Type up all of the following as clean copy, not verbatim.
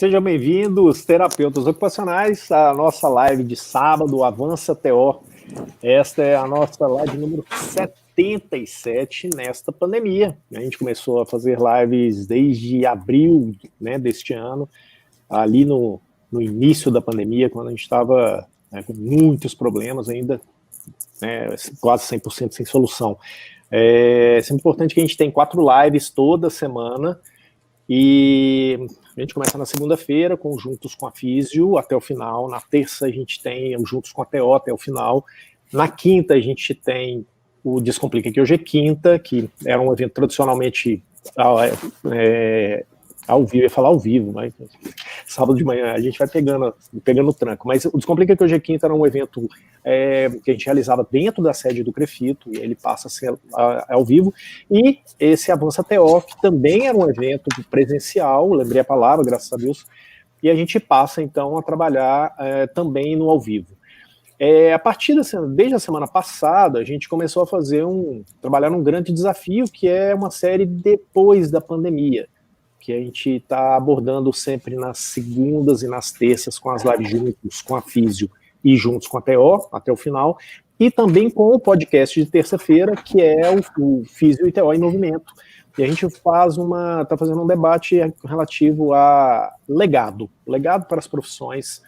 Sejam bem-vindos, terapeutas ocupacionais, à nossa live de sábado, Avança TO. Esta é a nossa live número 77 nesta pandemia. A gente começou a fazer lives desde abril, né, deste ano, ali no início da pandemia, quando a gente estava, né, com muitos problemas ainda, né, quase 100% sem solução. É sempre importante que a gente tem 4 lives toda semana, e a gente começa na segunda-feira com Juntos com a Físio até o final. Na terça a gente tem o Juntos com a TO até o final. Na quinta a gente tem o Descomplica, que hoje é quinta, que era um evento tradicionalmente ao vivo, ia falar ao vivo, mas sábado de manhã a gente vai pegando o tranco. Mas o Descomplica, que hoje é quinta, era um evento que a gente realizava dentro da sede do Crefito, e ele passa a ser ao vivo. E esse Avança TO, que também era um evento presencial, lembrei a palavra, graças a Deus, e a gente passa então a trabalhar também no ao vivo. A partir desde a semana passada, a gente começou a trabalhar num grande desafio, que é uma série depois da pandemia, que a gente está abordando sempre nas segundas e nas terças com as lives juntos com a Físio e juntos com a TO, até o final, e também com o podcast de terça-feira, que é o Físio e TO em Movimento. E a gente está fazendo um debate relativo a legado para as profissões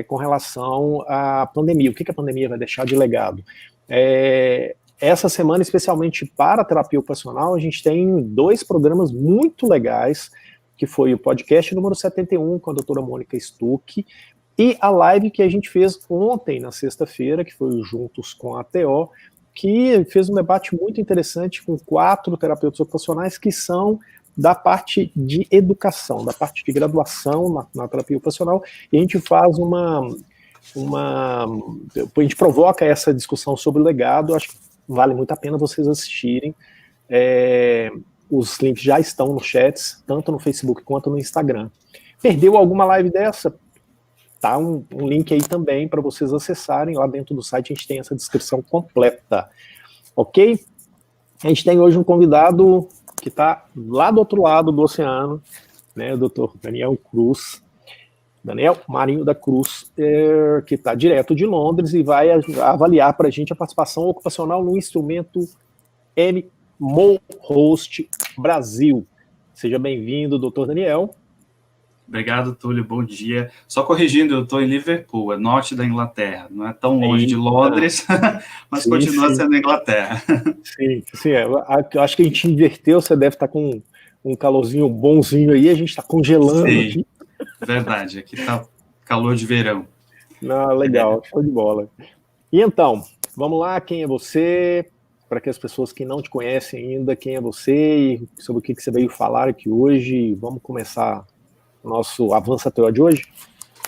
com relação à pandemia. O que a pandemia vai deixar de legado? Essa semana, especialmente para a terapia ocupacional, a gente tem 2 programas muito legais, que foi o podcast número 71 com a doutora Mônica Stuck, e a live que a gente fez ontem, na sexta-feira, que foi o Juntos com a TO, que fez um debate muito interessante com 4 terapeutas ocupacionais que são da parte de educação, da parte de graduação na terapia ocupacional, e a gente faz a gente provoca essa discussão sobre o legado. Acho que vale muito a pena vocês assistirem. Os links já estão nos chats, tanto no Facebook quanto no Instagram. Perdeu alguma live dessa? Tá um link aí também para vocês acessarem. Lá dentro do site a gente tem essa descrição completa. Ok? A gente tem hoje um convidado que está lá do outro lado do oceano, né, o Dr. Daniel Marinho da Cruz, que está direto de Londres e vai avaliar para a gente a participação ocupacional no instrumento MoHost Brasil. Seja bem-vindo, doutor Daniel. Obrigado, Túlio, bom dia. Só corrigindo, eu estou em Liverpool, é norte da Inglaterra, não é tão longe de Londres, mas sim, continua sendo Inglaterra. Sim, eu acho que a gente inverteu, você deve estar com um calorzinho bonzinho aí, a gente está congelando sim, aqui. Verdade, aqui está calor de verão. Legal, show de bola. E então, vamos lá, quem é você? Para que as pessoas que não te conhecem ainda, quem é você e sobre o que você veio falar aqui hoje. Vamos começar o nosso Avança TO de hoje?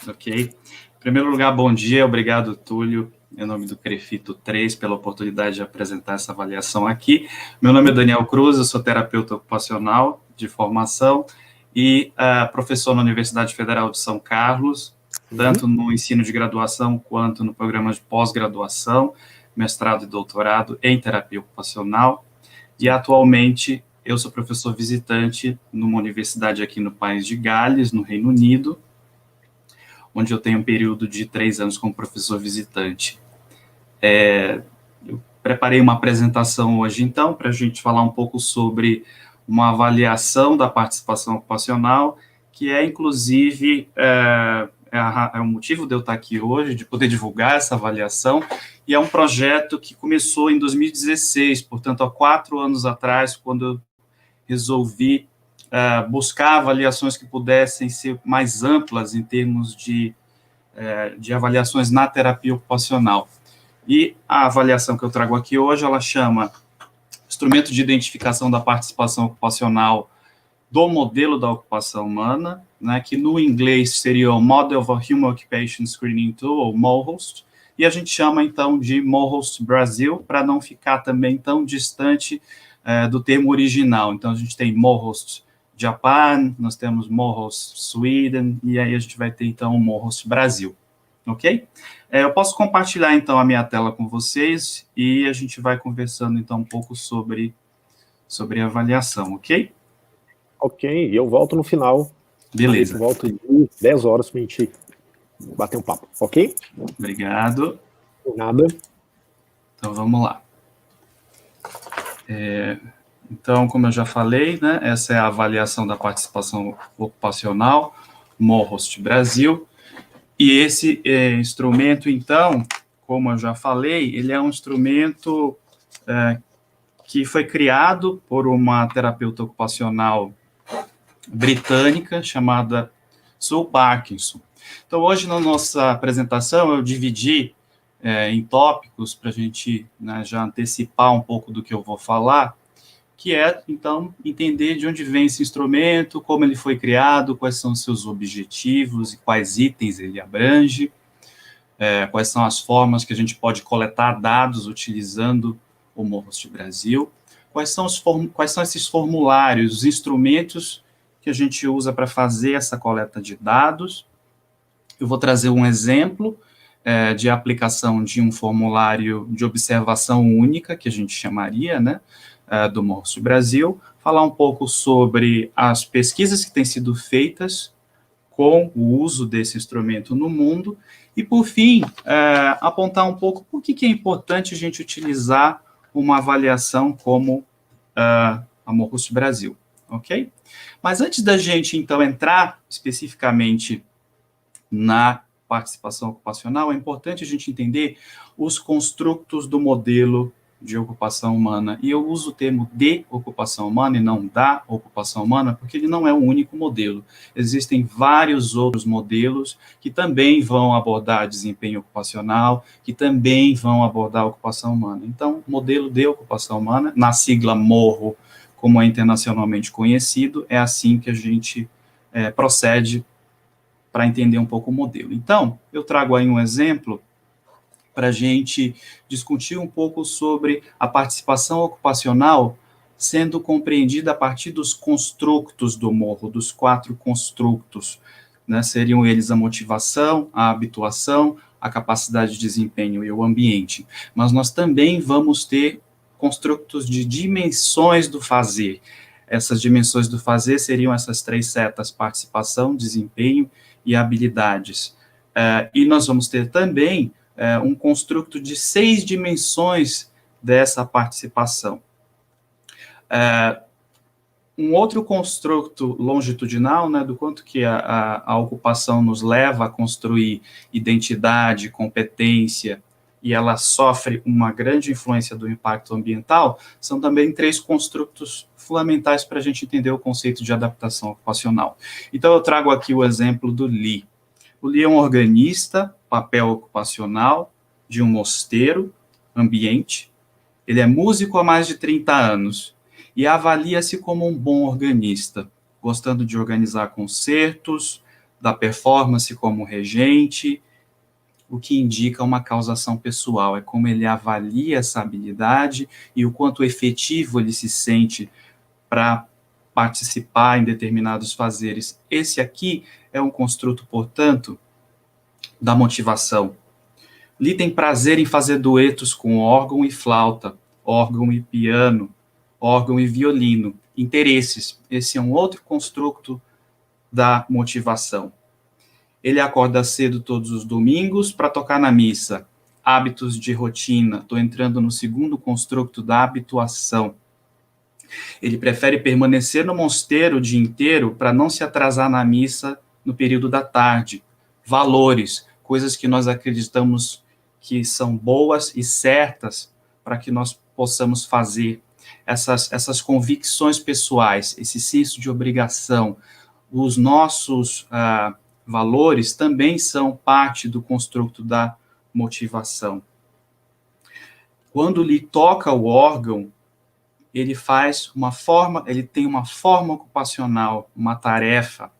Ok. Em primeiro lugar, bom dia, obrigado, Túlio, em nome do Crefito 3, pela oportunidade de apresentar essa avaliação aqui. Meu nome é Daniel Cruz, eu sou terapeuta ocupacional de formação e professor na Universidade Federal de São Carlos, tanto no ensino de graduação quanto no programa de pós-graduação, mestrado e doutorado em terapia ocupacional, e atualmente eu sou professor visitante numa universidade aqui no país de Gales, no Reino Unido, onde eu tenho um período de 3 anos como professor visitante. Eu preparei uma apresentação hoje, então, para a gente falar um pouco sobre uma avaliação da participação ocupacional, que é, inclusive, o motivo de eu estar aqui hoje, de poder divulgar essa avaliação, e é um projeto que começou em 2016, portanto, há 4 anos atrás, quando eu resolvi buscar avaliações que pudessem ser mais amplas em termos de avaliações na terapia ocupacional. E a avaliação que eu trago aqui hoje, ela chama Instrumento de Identificação da Participação Ocupacional do Modelo da Ocupação Humana, né, que no inglês seria o Model of a Human Occupation Screening Tool, ou MoHost, e a gente chama, então, de MoHost Brasil, para não ficar também tão distante do termo original. Então, a gente tem MoHost Japan, nós temos MoHost Sweden, e aí a gente vai ter, então, o MoHost Brasil, ok? Eu posso compartilhar, então, a minha tela com vocês, e a gente vai conversando, então, um pouco sobre a avaliação, ok? Ok, eu volto no final Beleza. Por volta de 10 horas pra gente bater um papo, ok? Obrigado. Nada. Então, vamos lá. Então, como eu já falei, né, essa é a avaliação da participação ocupacional, Morhost Brasil, e esse instrumento, então, como eu já falei, ele é um instrumento que foi criado por uma terapeuta ocupacional britânica chamada Sue Parkinson. Então, hoje, na nossa apresentação, eu dividi em tópicos para a gente, né, já antecipar um pouco do que eu vou falar, que é, então, entender de onde vem esse instrumento, como ele foi criado, quais são os seus objetivos e quais itens ele abrange, quais são as formas que a gente pode coletar dados utilizando o Morhost Brasil, quais são esses formulários, os instrumentos que a gente usa para fazer essa coleta de dados. Eu vou trazer um exemplo de aplicação de um formulário de observação única, que a gente chamaria, né, do Morhost Brasil, falar um pouco sobre as pesquisas que têm sido feitas com o uso desse instrumento no mundo, e, por fim, apontar um pouco por que é importante a gente utilizar uma avaliação como a Morhost Brasil, ok? Mas antes da gente, então, entrar especificamente na participação ocupacional, é importante a gente entender os construtos do modelo de ocupação humana. E eu uso o termo de ocupação humana e não da ocupação humana, porque ele não é o único modelo. Existem vários outros modelos que também vão abordar desempenho ocupacional, que também vão abordar a ocupação humana. Então, modelo de ocupação humana, na sigla MORRO, como é internacionalmente conhecido, é assim que a gente procede para entender um pouco o modelo. Então, eu trago aí um exemplo para a gente discutir um pouco sobre a participação ocupacional sendo compreendida a partir dos construtos do Morro, dos 4 construtos, né? Seriam eles a motivação, a habituação, a capacidade de desempenho e o ambiente. Mas nós também vamos ter construtos de dimensões do fazer. Essas dimensões do fazer seriam essas 3 setas: participação, desempenho e habilidades. E nós vamos ter também um construto de 6 dimensões dessa participação. Um outro construto longitudinal, né, do quanto que a ocupação nos leva a construir identidade, competência, e ela sofre uma grande influência do impacto ambiental, são também 3 construtos fundamentais para a gente entender o conceito de adaptação ocupacional. Então, eu trago aqui o exemplo do Lee. O Lee é um organista, papel ocupacional, de um mosteiro, ambiente. Ele é músico há mais de 30 anos e avalia-se como um bom organista, gostando de organizar concertos, da performance como regente, o que indica uma causação pessoal. É como ele avalia essa habilidade e o quanto efetivo ele se sente para participar em determinados fazeres. Esse aqui é um construto, portanto, da motivação. Lee tem prazer em fazer duetos com órgão e flauta, órgão e piano, órgão e violino. Interesses. Esse é um outro construto da motivação. Ele acorda cedo todos os domingos para tocar na missa. Hábitos de rotina. Estou entrando no segundo construto da habituação. Ele prefere permanecer no mosteiro o dia inteiro para não se atrasar na missa no período da tarde. Valores, coisas que nós acreditamos que são boas e certas para que nós possamos fazer. Essas convicções pessoais, esse senso de obrigação, os nossos valores também são parte do construto da motivação. Quando lhe toca o órgão, ele tem uma forma ocupacional, uma tarefa,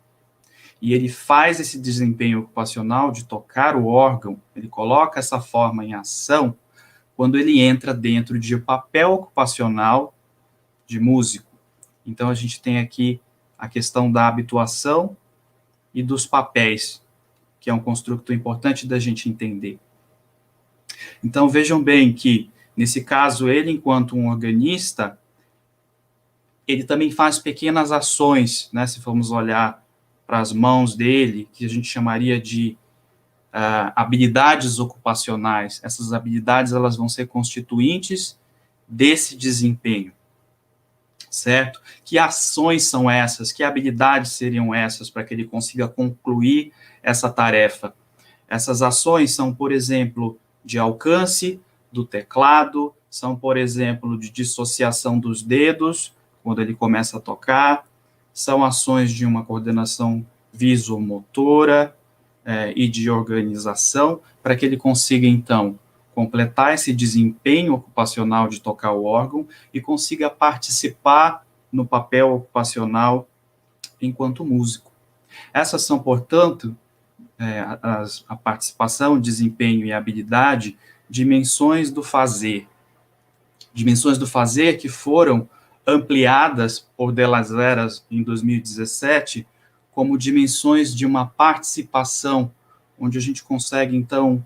e ele faz esse desempenho ocupacional de tocar o órgão, ele coloca essa forma em ação quando ele entra dentro de um papel ocupacional de músico. Então, a gente tem aqui a questão da habituação e dos papéis, que é um construto importante da gente entender. Então, vejam bem que, nesse caso, ele, enquanto um organista, ele também faz pequenas ações, né, se formos olhar as mãos dele, que a gente chamaria de habilidades ocupacionais. Essas habilidades elas vão ser constituintes desse desempenho, certo? Que ações são essas? Que habilidades seriam essas para que ele consiga concluir essa tarefa? Essas ações são, por exemplo, de alcance do teclado, são, por exemplo, de dissociação dos dedos, quando ele começa a tocar, são ações de uma coordenação visomotora e de organização, para que ele consiga, então, completar esse desempenho ocupacional de tocar o órgão e consiga participar no papel ocupacional enquanto músico. Essas são, portanto, a participação, desempenho e habilidade, dimensões do fazer. Dimensões do fazer que foram ampliadas por De Las Heras em 2017 como dimensões de uma participação, onde a gente consegue, então,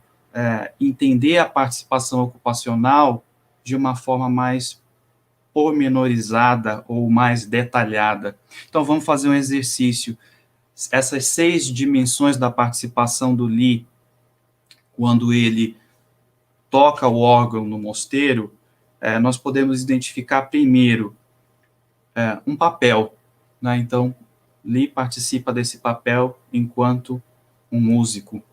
entender a participação ocupacional de uma forma mais pormenorizada ou mais detalhada. Então, vamos fazer um exercício. Essas 6 dimensões da participação do Lee, quando ele toca o órgão no mosteiro, nós podemos identificar primeiro um papel, né? Então, Lee participa desse papel enquanto um músico.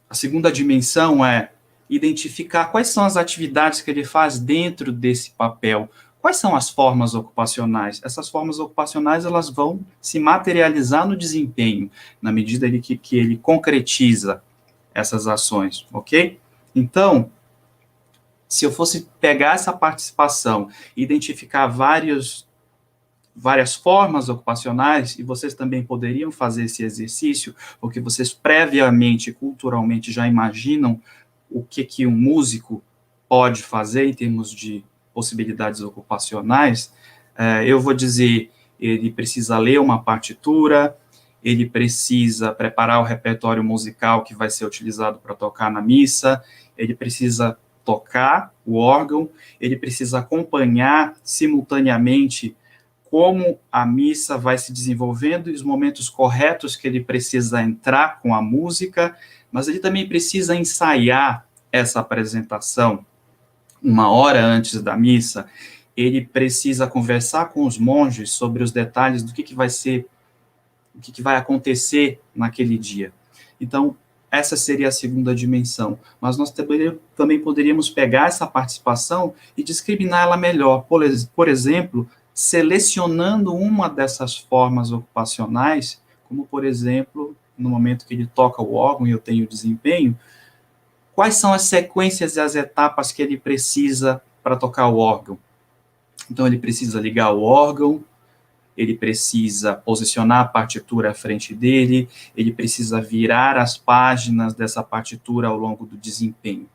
A segunda dimensão é identificar quais são as atividades que ele faz dentro desse papel. Quais são as formas ocupacionais? Essas formas ocupacionais elas vão se materializar no desempenho, na medida que ele concretiza essas ações, ok? Então, se eu fosse pegar essa participação e identificar várias formas ocupacionais, e vocês também poderiam fazer esse exercício, porque vocês previamente, culturalmente, já imaginam o que um músico pode fazer em termos de possibilidades ocupacionais, eu vou dizer, ele precisa ler uma partitura, ele precisa preparar o repertório musical que vai ser utilizado para tocar na missa, ele precisa tocar o órgão, ele precisa acompanhar simultaneamente como a missa vai se desenvolvendo e os momentos corretos que ele precisa entrar com a música, mas ele também precisa ensaiar essa apresentação 1 hora antes da missa, ele precisa conversar com os monges sobre os detalhes do que vai ser, o que vai acontecer naquele dia. Então, essa seria a segunda dimensão, mas nós também poderíamos pegar essa participação e discriminá-la melhor, por exemplo, selecionando uma dessas formas ocupacionais, como, por exemplo, no momento que ele toca o órgão e eu tenho desempenho, quais são as sequências e as etapas que ele precisa para tocar o órgão? Então, ele precisa ligar o órgão, ele precisa posicionar a partitura à frente dele, ele precisa virar as páginas dessa partitura ao longo do desempenho.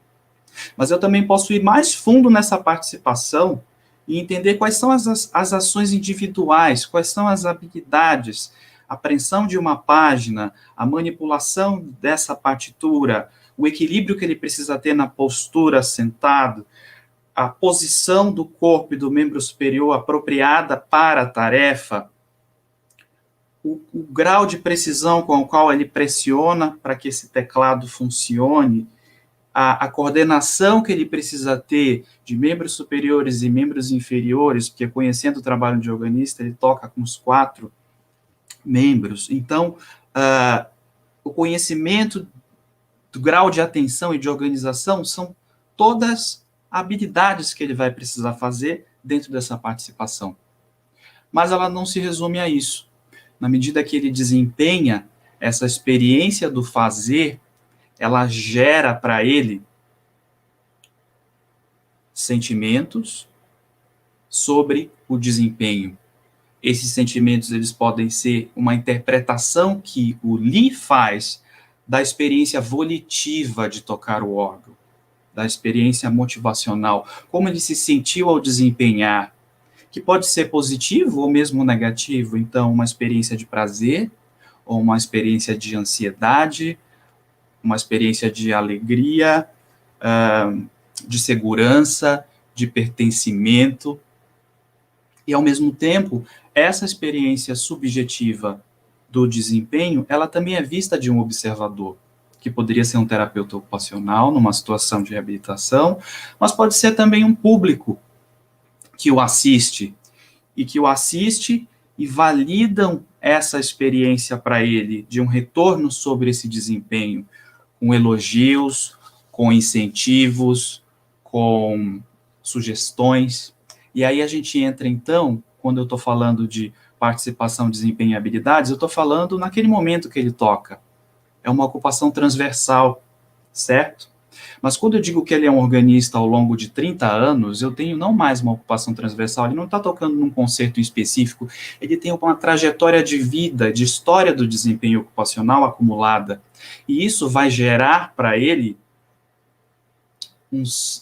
Mas eu também posso ir mais fundo nessa participação e entender quais são as ações individuais, quais são as habilidades, a apreensão de uma página, a manipulação dessa partitura, o equilíbrio que ele precisa ter na postura sentado, a posição do corpo e do membro superior apropriada para a tarefa, o grau de precisão com o qual ele pressiona para que esse teclado funcione, a coordenação que ele precisa ter de membros superiores e membros inferiores, porque conhecendo o trabalho de organista, ele toca com os 4 membros. Então, o conhecimento do grau de atenção e de organização são todas habilidades que ele vai precisar fazer dentro dessa participação. Mas ela não se resume a isso. Na medida que ele desempenha essa experiência do fazer, ela gera para ele sentimentos sobre o desempenho. Esses sentimentos eles podem ser uma interpretação que o Lee faz da experiência volitiva de tocar o órgão, da experiência motivacional, como ele se sentiu ao desempenhar, que pode ser positivo ou mesmo negativo. Então, uma experiência de prazer, ou uma experiência de ansiedade, uma experiência de alegria, de segurança, de pertencimento. E, ao mesmo tempo, essa experiência subjetiva do desempenho, ela também é vista de um observador, que poderia ser um terapeuta ocupacional numa situação de reabilitação, mas pode ser também um público que o assiste, e validam essa experiência para ele, de um retorno sobre esse desempenho, com elogios, com incentivos, com sugestões. E aí a gente entra, então, quando eu estou falando de participação, desempenho e habilidades, eu estou falando naquele momento que ele toca. É uma ocupação transversal, certo? Mas quando eu digo que ele é um organista ao longo de 30 anos, eu tenho não mais uma ocupação transversal, ele não está tocando num concerto em específico, ele tem uma trajetória de vida, de história do desempenho ocupacional acumulada. E isso vai gerar para ele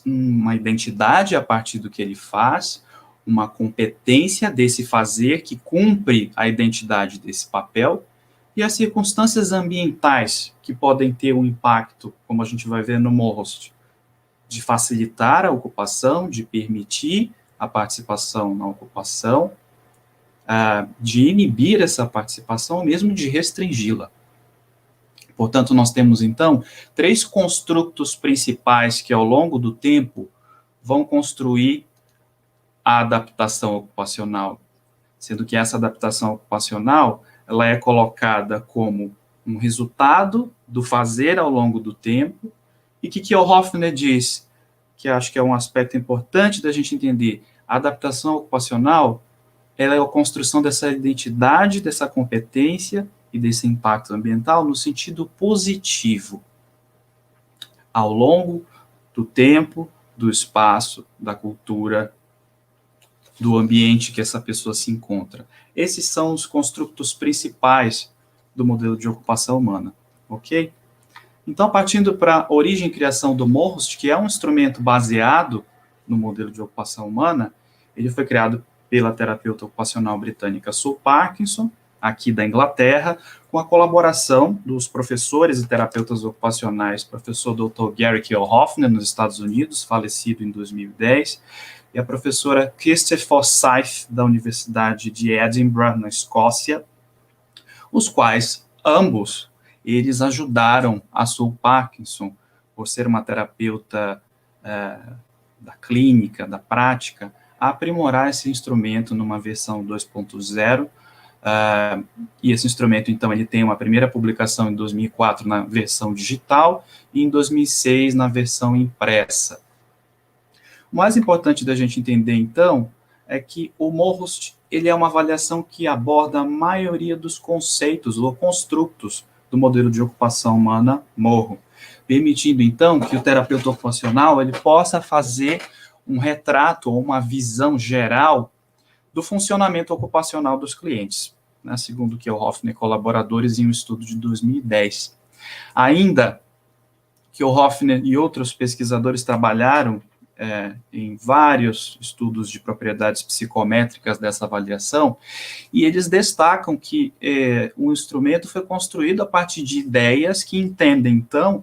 uma identidade a partir do que ele faz, uma competência desse fazer que cumpre a identidade desse papel, e as circunstâncias ambientais que podem ter um impacto, como a gente vai ver no Morrost, de facilitar a ocupação, de permitir a participação na ocupação, de inibir essa participação, ou mesmo de restringi-la. Portanto, nós temos, então, 3 construtos principais que, ao longo do tempo, vão construir a adaptação ocupacional, sendo que essa adaptação ocupacional ela é colocada como um resultado do fazer ao longo do tempo, e que o Hoffner diz, que acho que é um aspecto importante da gente entender, a adaptação ocupacional ela é a construção dessa identidade, dessa competência e desse impacto ambiental no sentido positivo, ao longo do tempo, do espaço, da cultura, do ambiente que essa pessoa se encontra. Esses são os construtos principais do modelo de ocupação humana, ok? Então, partindo para a origem e criação do Morrost, que é um instrumento baseado no modelo de ocupação humana, ele foi criado pela terapeuta ocupacional britânica Sue Parkinson, aqui da Inglaterra, com a colaboração dos professores e terapeutas ocupacionais, professor Dr. Gary Keogh Hoffner, nos Estados Unidos, falecido em 2010, e a professora Kirsty Forsyth, da Universidade de Edinburgh, na Escócia, os quais, ambos, eles ajudaram a Sue Parkinson, por ser uma terapeuta da clínica, da prática, a aprimorar esse instrumento numa versão 2.0, e esse instrumento, então, ele tem uma primeira publicação em 2004 na versão digital e em 2006 na versão impressa. O mais importante da gente entender, então, é que o Morrost, ele é uma avaliação que aborda a maioria dos conceitos ou construtos do modelo de ocupação humana Morro, permitindo, então, que o terapeuta ocupacional ele possa fazer um retrato ou uma visão geral do funcionamento ocupacional dos clientes, né, segundo que o Hoffner e colaboradores em um estudo de 2010. Ainda que o Hoffner e outros pesquisadores trabalharam em vários estudos de propriedades psicométricas dessa avaliação, e eles destacam que o instrumento foi construído a partir de ideias que entendem, então,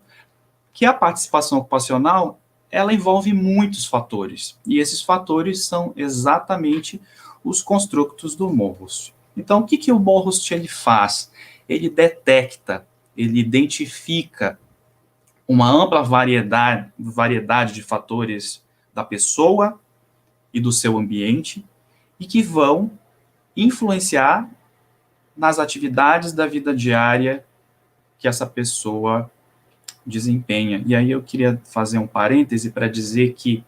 que a participação ocupacional, ela envolve muitos fatores, e esses fatores são exatamente os construtos do Morrost. Então, o que o Morrost ele faz? Ele detecta, ele identifica uma ampla variedade de fatores da pessoa e do seu ambiente, e que vão influenciar nas atividades da vida diária que essa pessoa desempenha. E aí eu queria fazer um parêntese para dizer que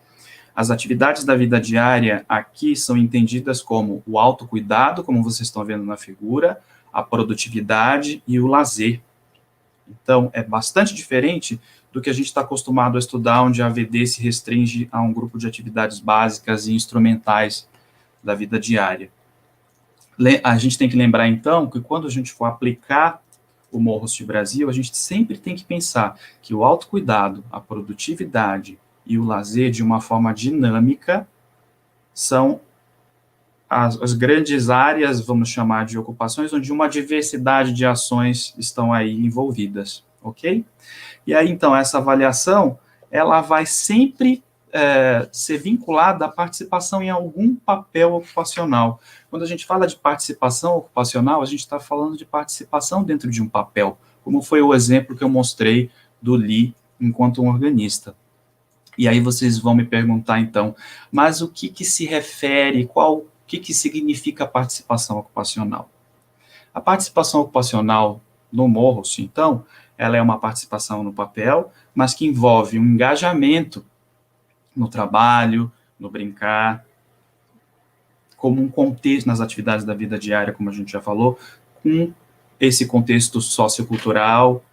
as atividades da vida diária aqui são entendidas como o autocuidado, como vocês estão vendo na figura, a produtividade e o lazer. Então, é bastante diferente do que a gente está acostumado a estudar, onde a AVD se restringe a um grupo de atividades básicas e instrumentais da vida diária. A gente tem que lembrar, então, que quando a gente for aplicar o Morrost Brasil, a gente sempre tem que pensar que o autocuidado, a produtividade e o lazer, de uma forma dinâmica, são as grandes áreas, vamos chamar de ocupações, onde uma diversidade de ações estão aí envolvidas, ok? E aí, então, essa avaliação, ela vai sempre ser vinculada à participação em algum papel ocupacional. Quando a gente fala de participação ocupacional, a gente está falando de participação dentro de um papel, como foi o exemplo que eu mostrei do Lee enquanto um organista. E aí vocês vão me perguntar, então, mas o que se refere, o que significa participação ocupacional? A participação ocupacional no Morros, então, ela é uma participação no papel, mas que envolve um engajamento no trabalho, no brincar, como um contexto nas atividades da vida diária, como a gente já falou, com esse contexto sociocultural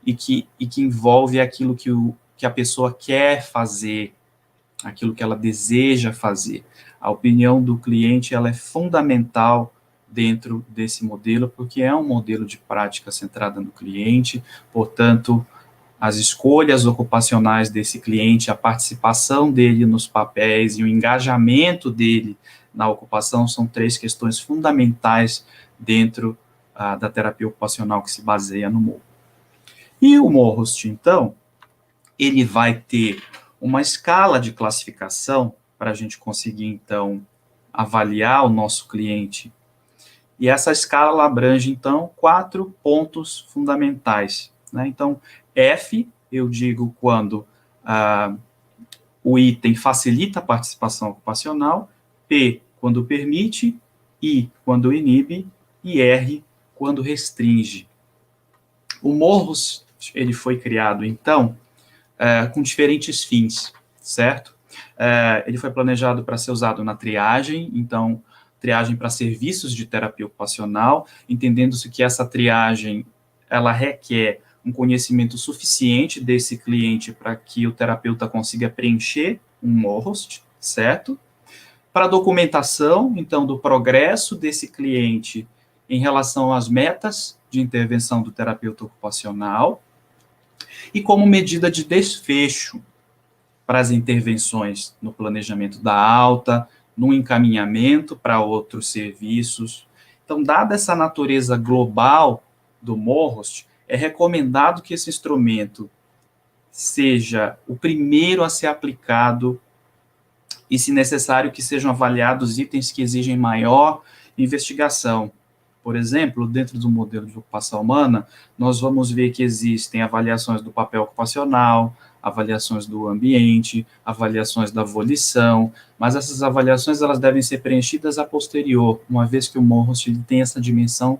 e que envolve aquilo que a pessoa quer fazer, aquilo que ela deseja fazer. A opinião do cliente ela é fundamental dentro desse modelo, porque é um modelo de prática centrada no cliente, portanto, as escolhas ocupacionais desse cliente, a participação dele nos papéis e o engajamento dele na ocupação são 3 questões fundamentais dentro da terapia ocupacional que se baseia no Morro. E o Morros, então, ele vai ter uma escala de classificação para a gente conseguir, então, avaliar o nosso cliente. E essa escala abrange, então, 4 pontos fundamentais, né? Então, F, eu digo quando o item facilita a participação ocupacional, P, quando permite, I, quando inibe, e R, quando restringe. O Morros, ele foi criado, então, com diferentes fins, certo? Ele foi planejado para ser usado na triagem, então, triagem para serviços de terapia ocupacional, entendendo-se que essa triagem, ela requer um conhecimento suficiente desse cliente para que o terapeuta consiga preencher um Morros, certo? Para documentação, então, do progresso desse cliente em relação às metas de intervenção do terapeuta ocupacional e como medida de desfecho para as intervenções no planejamento da alta, no encaminhamento para outros serviços. Então, dada essa natureza global do Morros, é recomendado que esse instrumento seja o primeiro a ser aplicado e, se necessário, que sejam avaliados itens que exigem maior investigação. Por exemplo, dentro do modelo de ocupação humana, nós vamos ver que existem avaliações do papel ocupacional, avaliações do ambiente, avaliações da volição, mas essas avaliações elas devem ser preenchidas a posterior, uma vez que o Morros tem essa dimensão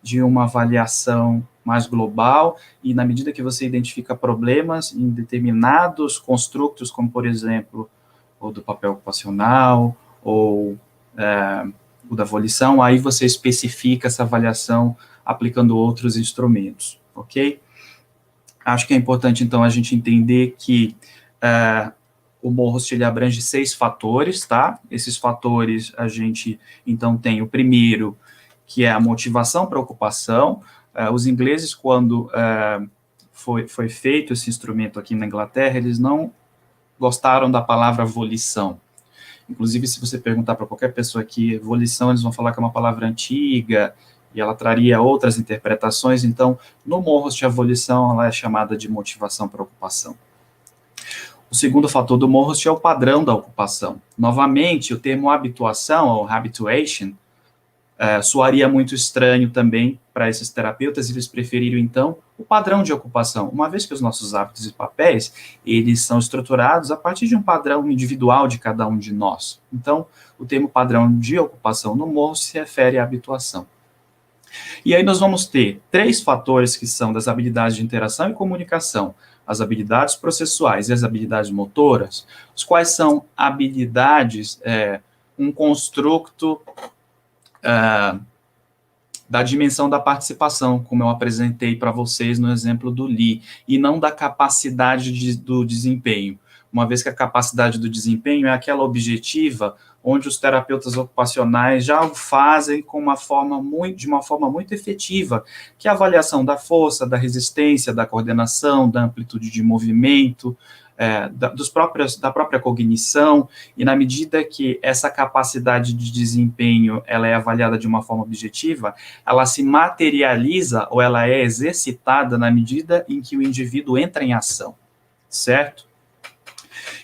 de uma avaliação mais global, e na medida que você identifica problemas em determinados construtos, como, por exemplo, o do papel ocupacional, ou o da volição, aí você especifica essa avaliação aplicando outros instrumentos, ok? Acho que é importante, então, a gente entender que o Morros, ele abrange 6 fatores, tá? Esses fatores, a gente, então, tem o primeiro, que é a motivação para a ocupação. Os ingleses, quando foi feito esse instrumento aqui na Inglaterra, eles não gostaram da palavra volição. Inclusive, se você perguntar para qualquer pessoa aqui, volição, eles vão falar que é uma palavra antiga, e ela traria outras interpretações. Então, no Morros, a volição ela é chamada de motivação para a ocupação. O segundo fator do Morros é o padrão da ocupação. Novamente, o termo habituação, ou habituation, soaria muito estranho também para esses terapeutas, e eles preferiram, então, o padrão de ocupação, uma vez que os nossos hábitos e papéis, eles são estruturados a partir de um padrão individual de cada um de nós. Então, o termo padrão de ocupação no Morros se refere à habituação. E aí nós vamos ter 3 fatores que são das habilidades de interação e comunicação, as habilidades processuais e as habilidades motoras, os quais são habilidades, um construto da dimensão da participação, como eu apresentei para vocês no exemplo do Lee, e não da capacidade do desempenho, uma vez que a capacidade do desempenho é aquela objetiva onde os terapeutas ocupacionais já o fazem de uma forma muito efetiva, que é a avaliação da força, da resistência, da coordenação, da amplitude de movimento, da própria cognição, e na medida que essa capacidade de desempenho ela é avaliada de uma forma objetiva, ela se materializa ou ela é exercitada na medida em que o indivíduo entra em ação, certo?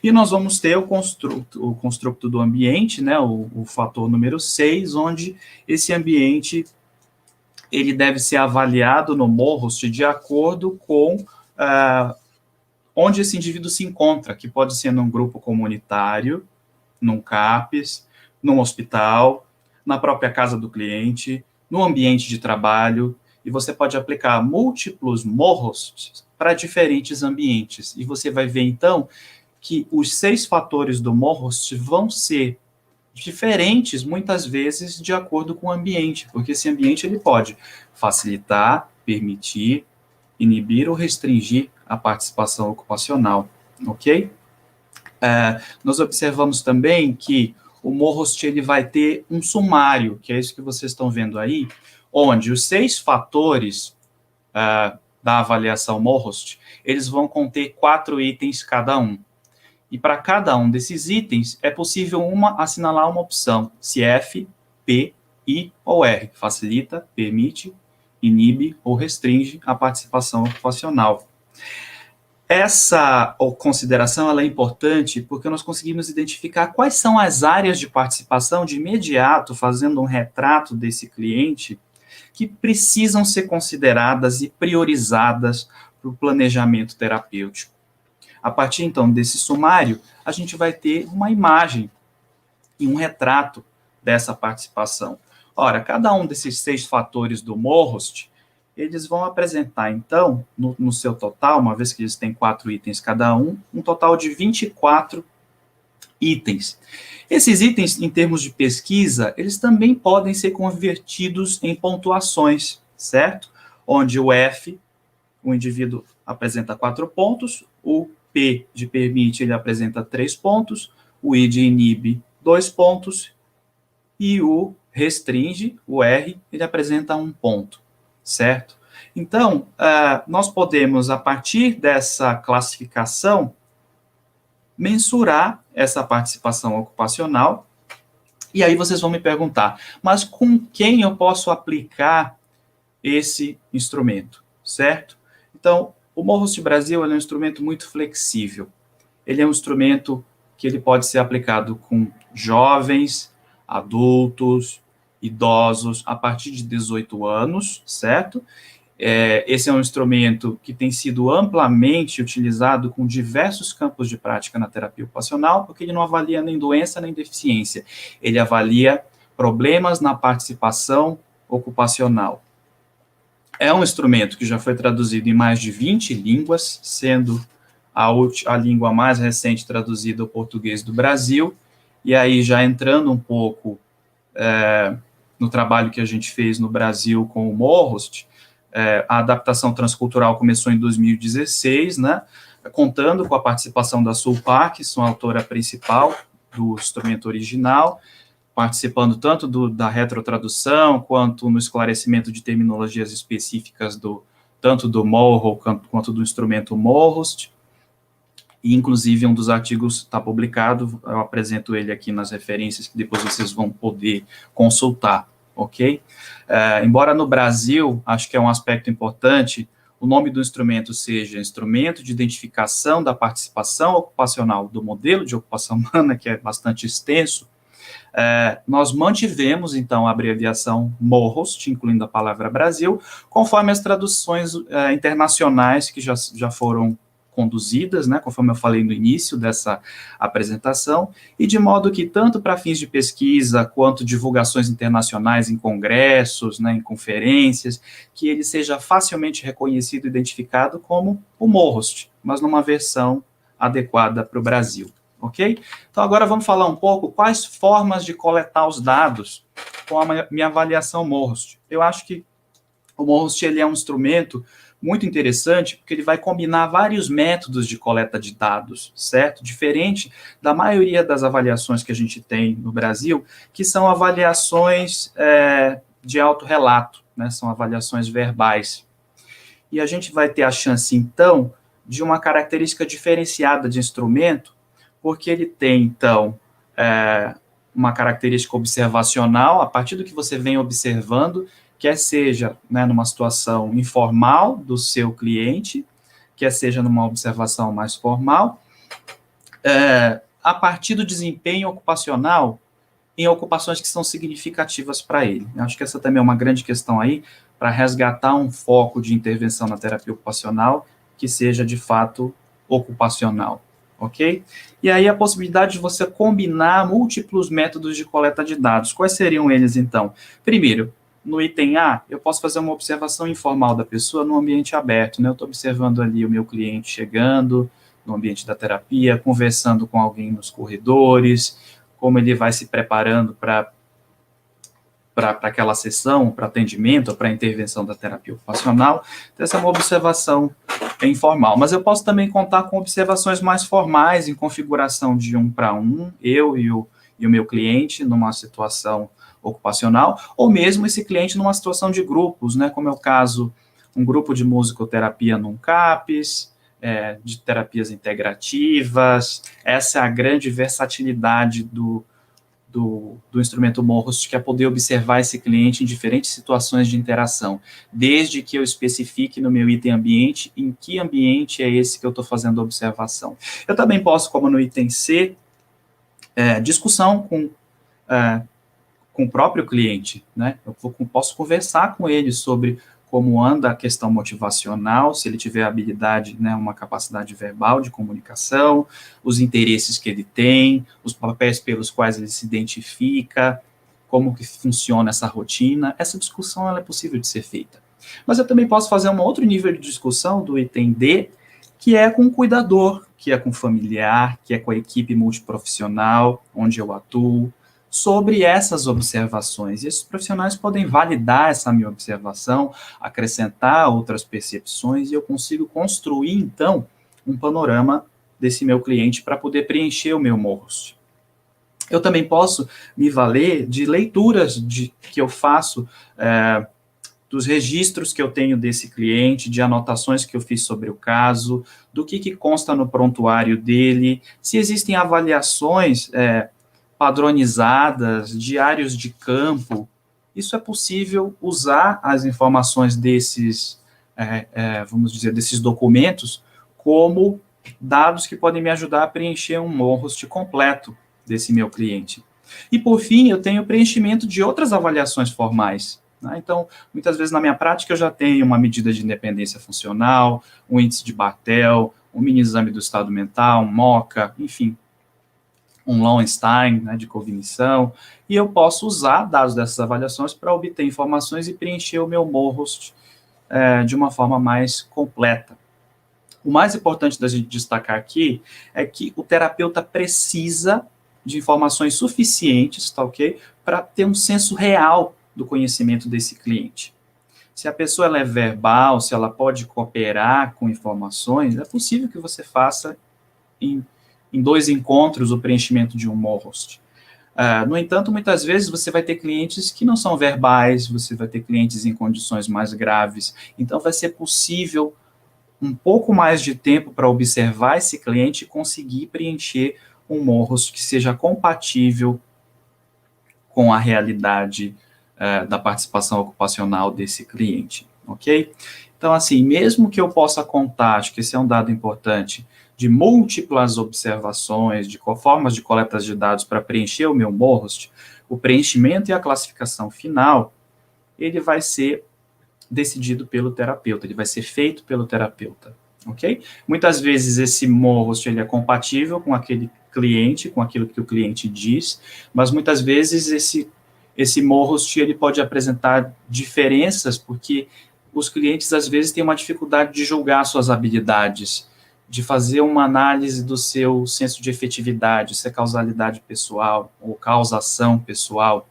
E nós vamos ter o construto do ambiente, né, o fator número 6, onde esse ambiente ele deve ser avaliado no MOHOST de acordo com onde esse indivíduo se encontra, que pode ser num grupo comunitário, num CAPES, num hospital, na própria casa do cliente, no ambiente de trabalho, e você pode aplicar múltiplos MOHOSTs para diferentes ambientes. E você vai ver, então, que os 6 fatores do MOHOST vão ser diferentes, muitas vezes, de acordo com o ambiente, porque esse ambiente ele pode facilitar, permitir, inibir ou restringir a participação ocupacional, ok? Nós observamos também que o MOHOST ele vai ter um sumário, que é isso que vocês estão vendo aí, onde os 6 fatores da avaliação MOHOST, eles vão conter 4 itens cada um. E para cada um desses itens, é possível assinalar uma opção, se F, P, I ou R, facilita, permite, inibe ou restringe a participação ocupacional. Essa consideração ela é importante porque nós conseguimos identificar quais são as áreas de participação de imediato, fazendo um retrato desse cliente, que precisam ser consideradas e priorizadas para o planejamento terapêutico. A partir, então, desse sumário, a gente vai ter uma imagem e um retrato dessa participação. Ora, cada um desses 6 fatores do MOHOST, eles vão apresentar, então, no seu total, uma vez que eles têm 4 itens cada um total de 24 itens. Esses itens, em termos de pesquisa, eles também podem ser convertidos em pontuações, certo? Onde o F, o indivíduo apresenta 4 pontos, o P de permite, ele apresenta 3 pontos, o I de inibe, 2 pontos, e o restringe, o R, ele apresenta 1 ponto, certo? Então, nós podemos, a partir dessa classificação, mensurar essa participação ocupacional, e aí vocês vão me perguntar, mas com quem eu posso aplicar esse instrumento, certo? Então, o MOHOST Brasil é um instrumento muito flexível. Ele é um instrumento que ele pode ser aplicado com jovens, adultos, idosos, a partir de 18 anos, certo? Esse é um instrumento que tem sido amplamente utilizado com diversos campos de prática na terapia ocupacional, porque ele não avalia nem doença nem deficiência. Ele avalia problemas na participação ocupacional. É um instrumento que já foi traduzido em mais de 20 línguas, sendo a língua mais recente traduzida ao português do Brasil, e aí já entrando um pouco no trabalho que a gente fez no Brasil com o MOHOST, a adaptação transcultural começou em 2016, né, contando com a participação da Sul Parkinson, a autora principal do instrumento original, participando tanto da retrotradução, quanto no esclarecimento de terminologias específicas tanto do MOHO quanto do instrumento MOHOST, e inclusive um dos artigos está publicado, eu apresento ele aqui nas referências, que depois vocês vão poder consultar, ok? Embora no Brasil, acho que é um aspecto importante, o nome do instrumento seja Instrumento de Identificação da Participação Ocupacional do Modelo de Ocupação Humana, que é bastante extenso, nós mantivemos, então, a abreviação MOHOST, incluindo a palavra Brasil, conforme as traduções internacionais que já foram conduzidas, né, conforme eu falei no início dessa apresentação, e de modo que, tanto para fins de pesquisa, quanto divulgações internacionais em congressos, né, em conferências, que ele seja facilmente reconhecido e identificado como o MOHOST, mas numa versão adequada para o Brasil. Ok? Então, agora vamos falar um pouco quais formas de coletar os dados com a minha avaliação MOHOST. Eu acho que o MOHOST ele é um instrumento muito interessante, porque ele vai combinar vários métodos de coleta de dados, certo? Diferente da maioria das avaliações que a gente tem no Brasil, que são avaliações de autorrelato, né? São avaliações verbais. E a gente vai ter a chance, então, de uma característica diferenciada de instrumento, porque ele tem, então, uma característica observacional, a partir do que você vem observando, quer seja, né, numa situação informal do seu cliente, quer seja numa observação mais formal, a partir do desempenho ocupacional em ocupações que são significativas para ele. Eu acho que essa também é uma grande questão aí, para resgatar um foco de intervenção na terapia ocupacional que seja, de fato, ocupacional, ok? E aí a possibilidade de você combinar múltiplos métodos de coleta de dados. Quais seriam eles, então? Primeiro, no item A, eu posso fazer uma observação informal da pessoa no ambiente aberto, né? Eu estou observando ali o meu cliente chegando no ambiente da terapia, conversando com alguém nos corredores, como ele vai se preparando para aquela sessão, para atendimento, para intervenção da terapia ocupacional. Então, essa é uma observação informal. Mas eu posso também contar com observações mais formais, em configuração de 1 para 1, eu e o meu cliente, numa situação ocupacional, ou mesmo esse cliente numa situação de grupos, né, como é o caso, um grupo de musicoterapia num CAPES, de terapias integrativas. Essa é a grande versatilidade do instrumento Morhost, que é poder observar esse cliente em diferentes situações de interação, desde que eu especifique no meu item ambiente em que ambiente é esse que eu estou fazendo a observação. Eu também posso, como no item C, discussão com o próprio cliente, né? Eu posso conversar com ele sobre como anda a questão motivacional, se ele tiver habilidade, né, uma capacidade verbal de comunicação, os interesses que ele tem, os papéis pelos quais ele se identifica, como que funciona essa rotina. Essa discussão ela é possível de ser feita. Mas eu também posso fazer um outro nível de discussão do item D, que é com o cuidador, que é com o familiar, que é com a equipe multiprofissional, onde eu atuo, sobre essas observações. E esses profissionais podem validar essa minha observação, acrescentar outras percepções, e eu consigo construir, então, um panorama desse meu cliente para poder preencher o meu Morhost. Eu também posso me valer de leituras que eu faço, dos registros que eu tenho desse cliente, de anotações que eu fiz sobre o caso, do que consta no prontuário dele, se existem avaliações padronizadas, diários de campo. Isso é possível usar as informações desses, vamos dizer, desses documentos como dados que podem me ajudar a preencher um Morhost completo desse meu cliente. E, por fim, eu tenho preenchimento de outras avaliações formais. Né? Então, muitas vezes na minha prática eu já tenho uma medida de independência funcional, um índice de Bartel, um mini exame do estado mental, um MOCA, enfim, um Lowenstein, né, de cognição, e eu posso usar dados dessas avaliações para obter informações e preencher o meu Morhost de uma forma mais completa. O mais importante da gente destacar aqui é que o terapeuta precisa de informações suficientes, tá ok? Para ter um senso real do conhecimento desse cliente. Se a pessoa ela é verbal, se ela pode cooperar com informações, é possível que você faça em 2 encontros o preenchimento de um Morhost. No entanto, muitas vezes você vai ter clientes que não são verbais, você vai ter clientes em condições mais graves, então vai ser possível um pouco mais de tempo para observar esse cliente e conseguir preencher um Morhost que seja compatível com a realidade da participação ocupacional desse cliente, ok? Então, assim, mesmo que eu possa contar, acho que esse é um dado importante, de múltiplas observações, de formas de coletas de dados para preencher o meu Morhost, o preenchimento e a classificação final, ele vai ser decidido pelo terapeuta, ele vai ser feito pelo terapeuta, ok? Muitas vezes esse Morhost ele é compatível com aquele cliente, com aquilo que o cliente diz, mas muitas vezes esse Morhost ele pode apresentar diferenças, porque os clientes às vezes têm uma dificuldade de julgar suas habilidades, de fazer uma análise do seu senso de efetividade, se é causalidade pessoal ou causação pessoal.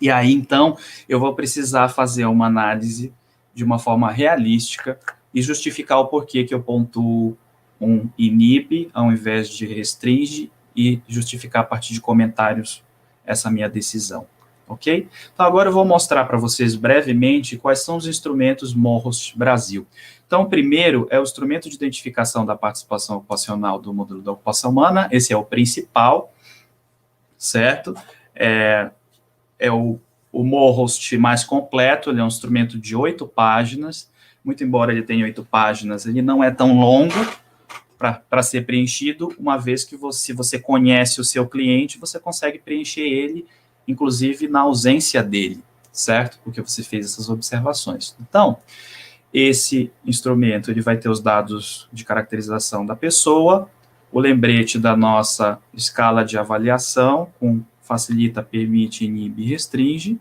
E aí, então, eu vou precisar fazer uma análise de uma forma realística e justificar o porquê que eu pontuo um inibe ao invés de restringe e justificar a partir de comentários essa minha decisão, ok? Então, agora eu vou mostrar para vocês brevemente quais são os instrumentos Morhost Brasil. Então, o primeiro é o instrumento de identificação da participação ocupacional do módulo da ocupação humana, esse é o principal, certo? É o Morhost mais completo, ele é um instrumento de 8 páginas, muito embora ele tenha 8 páginas, ele não é tão longo, para ser preenchido, uma vez que você conhece o seu cliente, você consegue preencher ele, inclusive na ausência dele, certo? Porque você fez essas observações. Então, esse instrumento ele vai ter os dados de caracterização da pessoa, o lembrete da nossa escala de avaliação, com facilita, permite, inibe e restringe,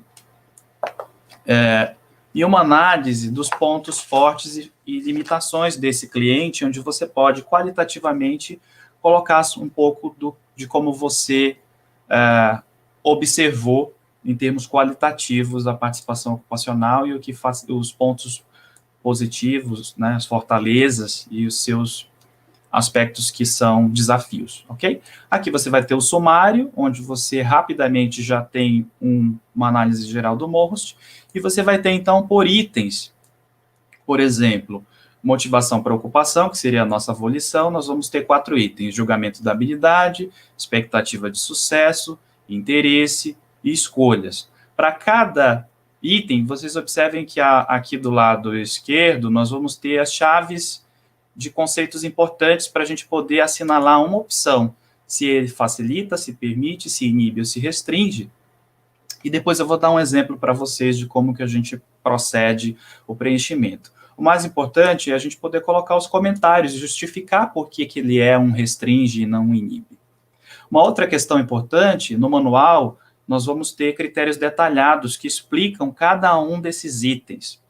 e uma análise dos pontos fortes e limitações desse cliente, onde você pode qualitativamente colocar um pouco de como você observou em termos qualitativos a participação ocupacional e o que faz, os pontos positivos, né, as fortalezas e os seus aspectos que são desafios, ok? Aqui você vai ter o sumário, onde você rapidamente já tem uma análise geral do Morrost, e você vai ter, então, por itens, por exemplo, motivação para ocupação, que seria a nossa volição, nós vamos ter 4 itens: julgamento da habilidade, expectativa de sucesso, interesse e escolhas. Para cada item, vocês observem que aqui do lado esquerdo, nós vamos ter as chaves de conceitos importantes para a gente poder assinalar uma opção, se ele facilita, se permite, se inibe ou se restringe. E depois eu vou dar um exemplo para vocês de como que a gente procede o preenchimento. O mais importante é a gente poder colocar os comentários e justificar por que ele é um restringe e não um inibe. Uma outra questão importante, no manual, nós vamos ter critérios detalhados que explicam cada um desses itens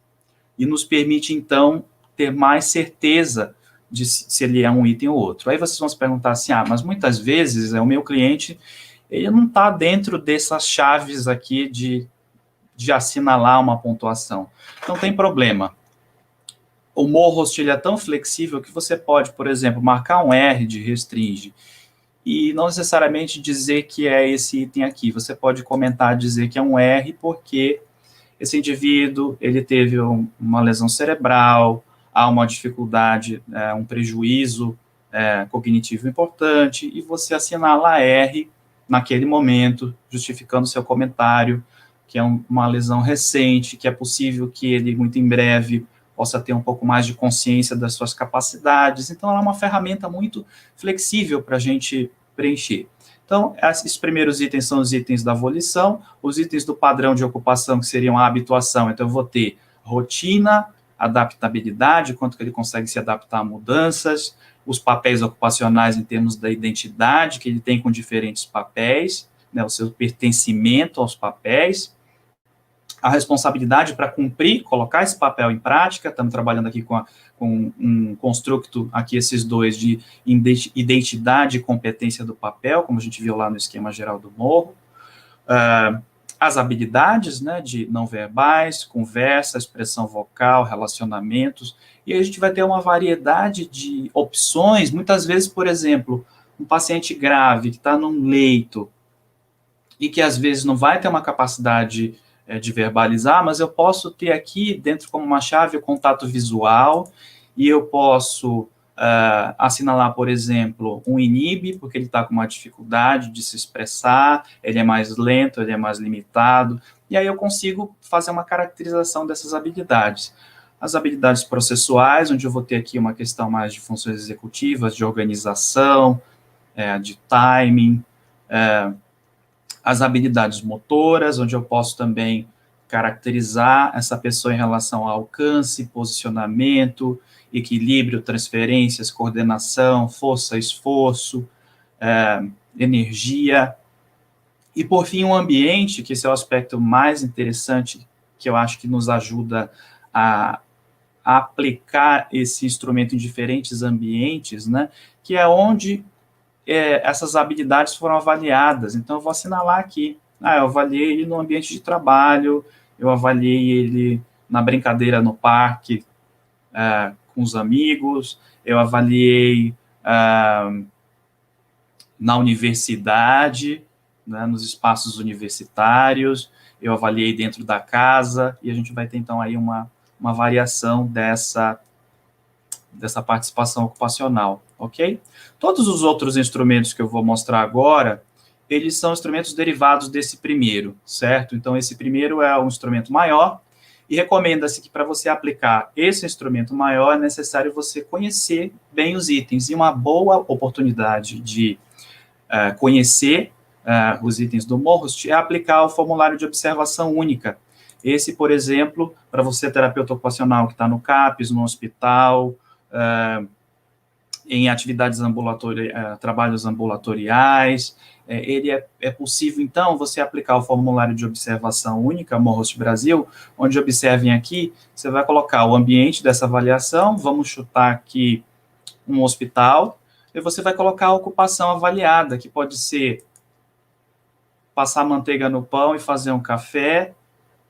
e nos permite, então, ter mais certeza de se ele é um item ou outro. Aí vocês vão se perguntar assim, mas muitas vezes o meu cliente, ele não está dentro dessas chaves aqui de assinalar uma pontuação. Não tem problema. O Morrost, ele é tão flexível que você pode, por exemplo, marcar um R de restringe e não necessariamente dizer que é esse item aqui. Você pode comentar, dizer que é um R porque esse indivíduo, ele teve uma lesão cerebral, há uma dificuldade, um prejuízo cognitivo importante, e você assinala R naquele momento, justificando seu comentário, que é uma lesão recente, que é possível que ele, muito em breve, possa ter um pouco mais de consciência das suas capacidades. Então, ela é uma ferramenta muito flexível para a gente preencher. Então, esses primeiros itens são os itens da volição, os itens do padrão de ocupação, que seriam a habituação. Então, eu vou ter rotina, adaptabilidade, quanto que ele consegue se adaptar a mudanças, os papéis ocupacionais em termos da identidade que ele tem com diferentes papéis, né, o seu pertencimento aos papéis, a responsabilidade para cumprir, colocar esse papel em prática. Estamos trabalhando aqui com um construto, aqui esses dois, de identidade e competência do papel, como a gente viu lá no esquema geral do Morro. As habilidades, né, de não verbais, conversa, expressão vocal, relacionamentos, e aí a gente vai ter uma variedade de opções. Muitas vezes, por exemplo, um paciente grave que está num leito e que às vezes não vai ter uma capacidade de verbalizar, mas eu posso ter aqui dentro como uma chave o contato visual, e eu posso assinalar, por exemplo, um inibe, porque ele está com uma dificuldade de se expressar, ele é mais lento, ele é mais limitado, e aí eu consigo fazer uma caracterização dessas habilidades. As habilidades processuais, onde eu vou ter aqui uma questão mais de funções executivas, de organização, de timing, as habilidades motoras, onde eu posso também caracterizar essa pessoa em relação ao alcance, posicionamento, equilíbrio, transferências, coordenação, força, esforço, energia. E, por fim, o ambiente, que esse é o aspecto mais interessante, que eu acho que nos ajuda a aplicar esse instrumento em diferentes ambientes, né, que é onde essas habilidades foram avaliadas. Então, eu vou assinalar aqui. Eu avaliei ele no ambiente de trabalho, eu avaliei ele na brincadeira no parque com os amigos, eu avaliei na universidade, né, nos espaços universitários, eu avaliei dentro da casa, e a gente vai ter, então, aí uma variação dessa participação ocupacional, ok? Todos os outros instrumentos que eu vou mostrar agora, eles são instrumentos derivados desse primeiro, certo? Então, esse primeiro é um instrumento maior, E recomenda-se que para você aplicar esse instrumento maior, é necessário você conhecer bem os itens. E uma boa oportunidade de conhecer os itens do Morhost é aplicar o formulário de observação única. Esse, por exemplo, para você, terapeuta ocupacional que está no CAPES, no hospital, em atividades ambulatoriais, trabalhos ambulatoriais, ele é possível, então, você aplicar o formulário de observação única, Morhost Brasil, onde observem aqui, você vai colocar o ambiente dessa avaliação, vamos chutar aqui um hospital, e você vai colocar a ocupação avaliada, que pode ser passar manteiga no pão e fazer um café,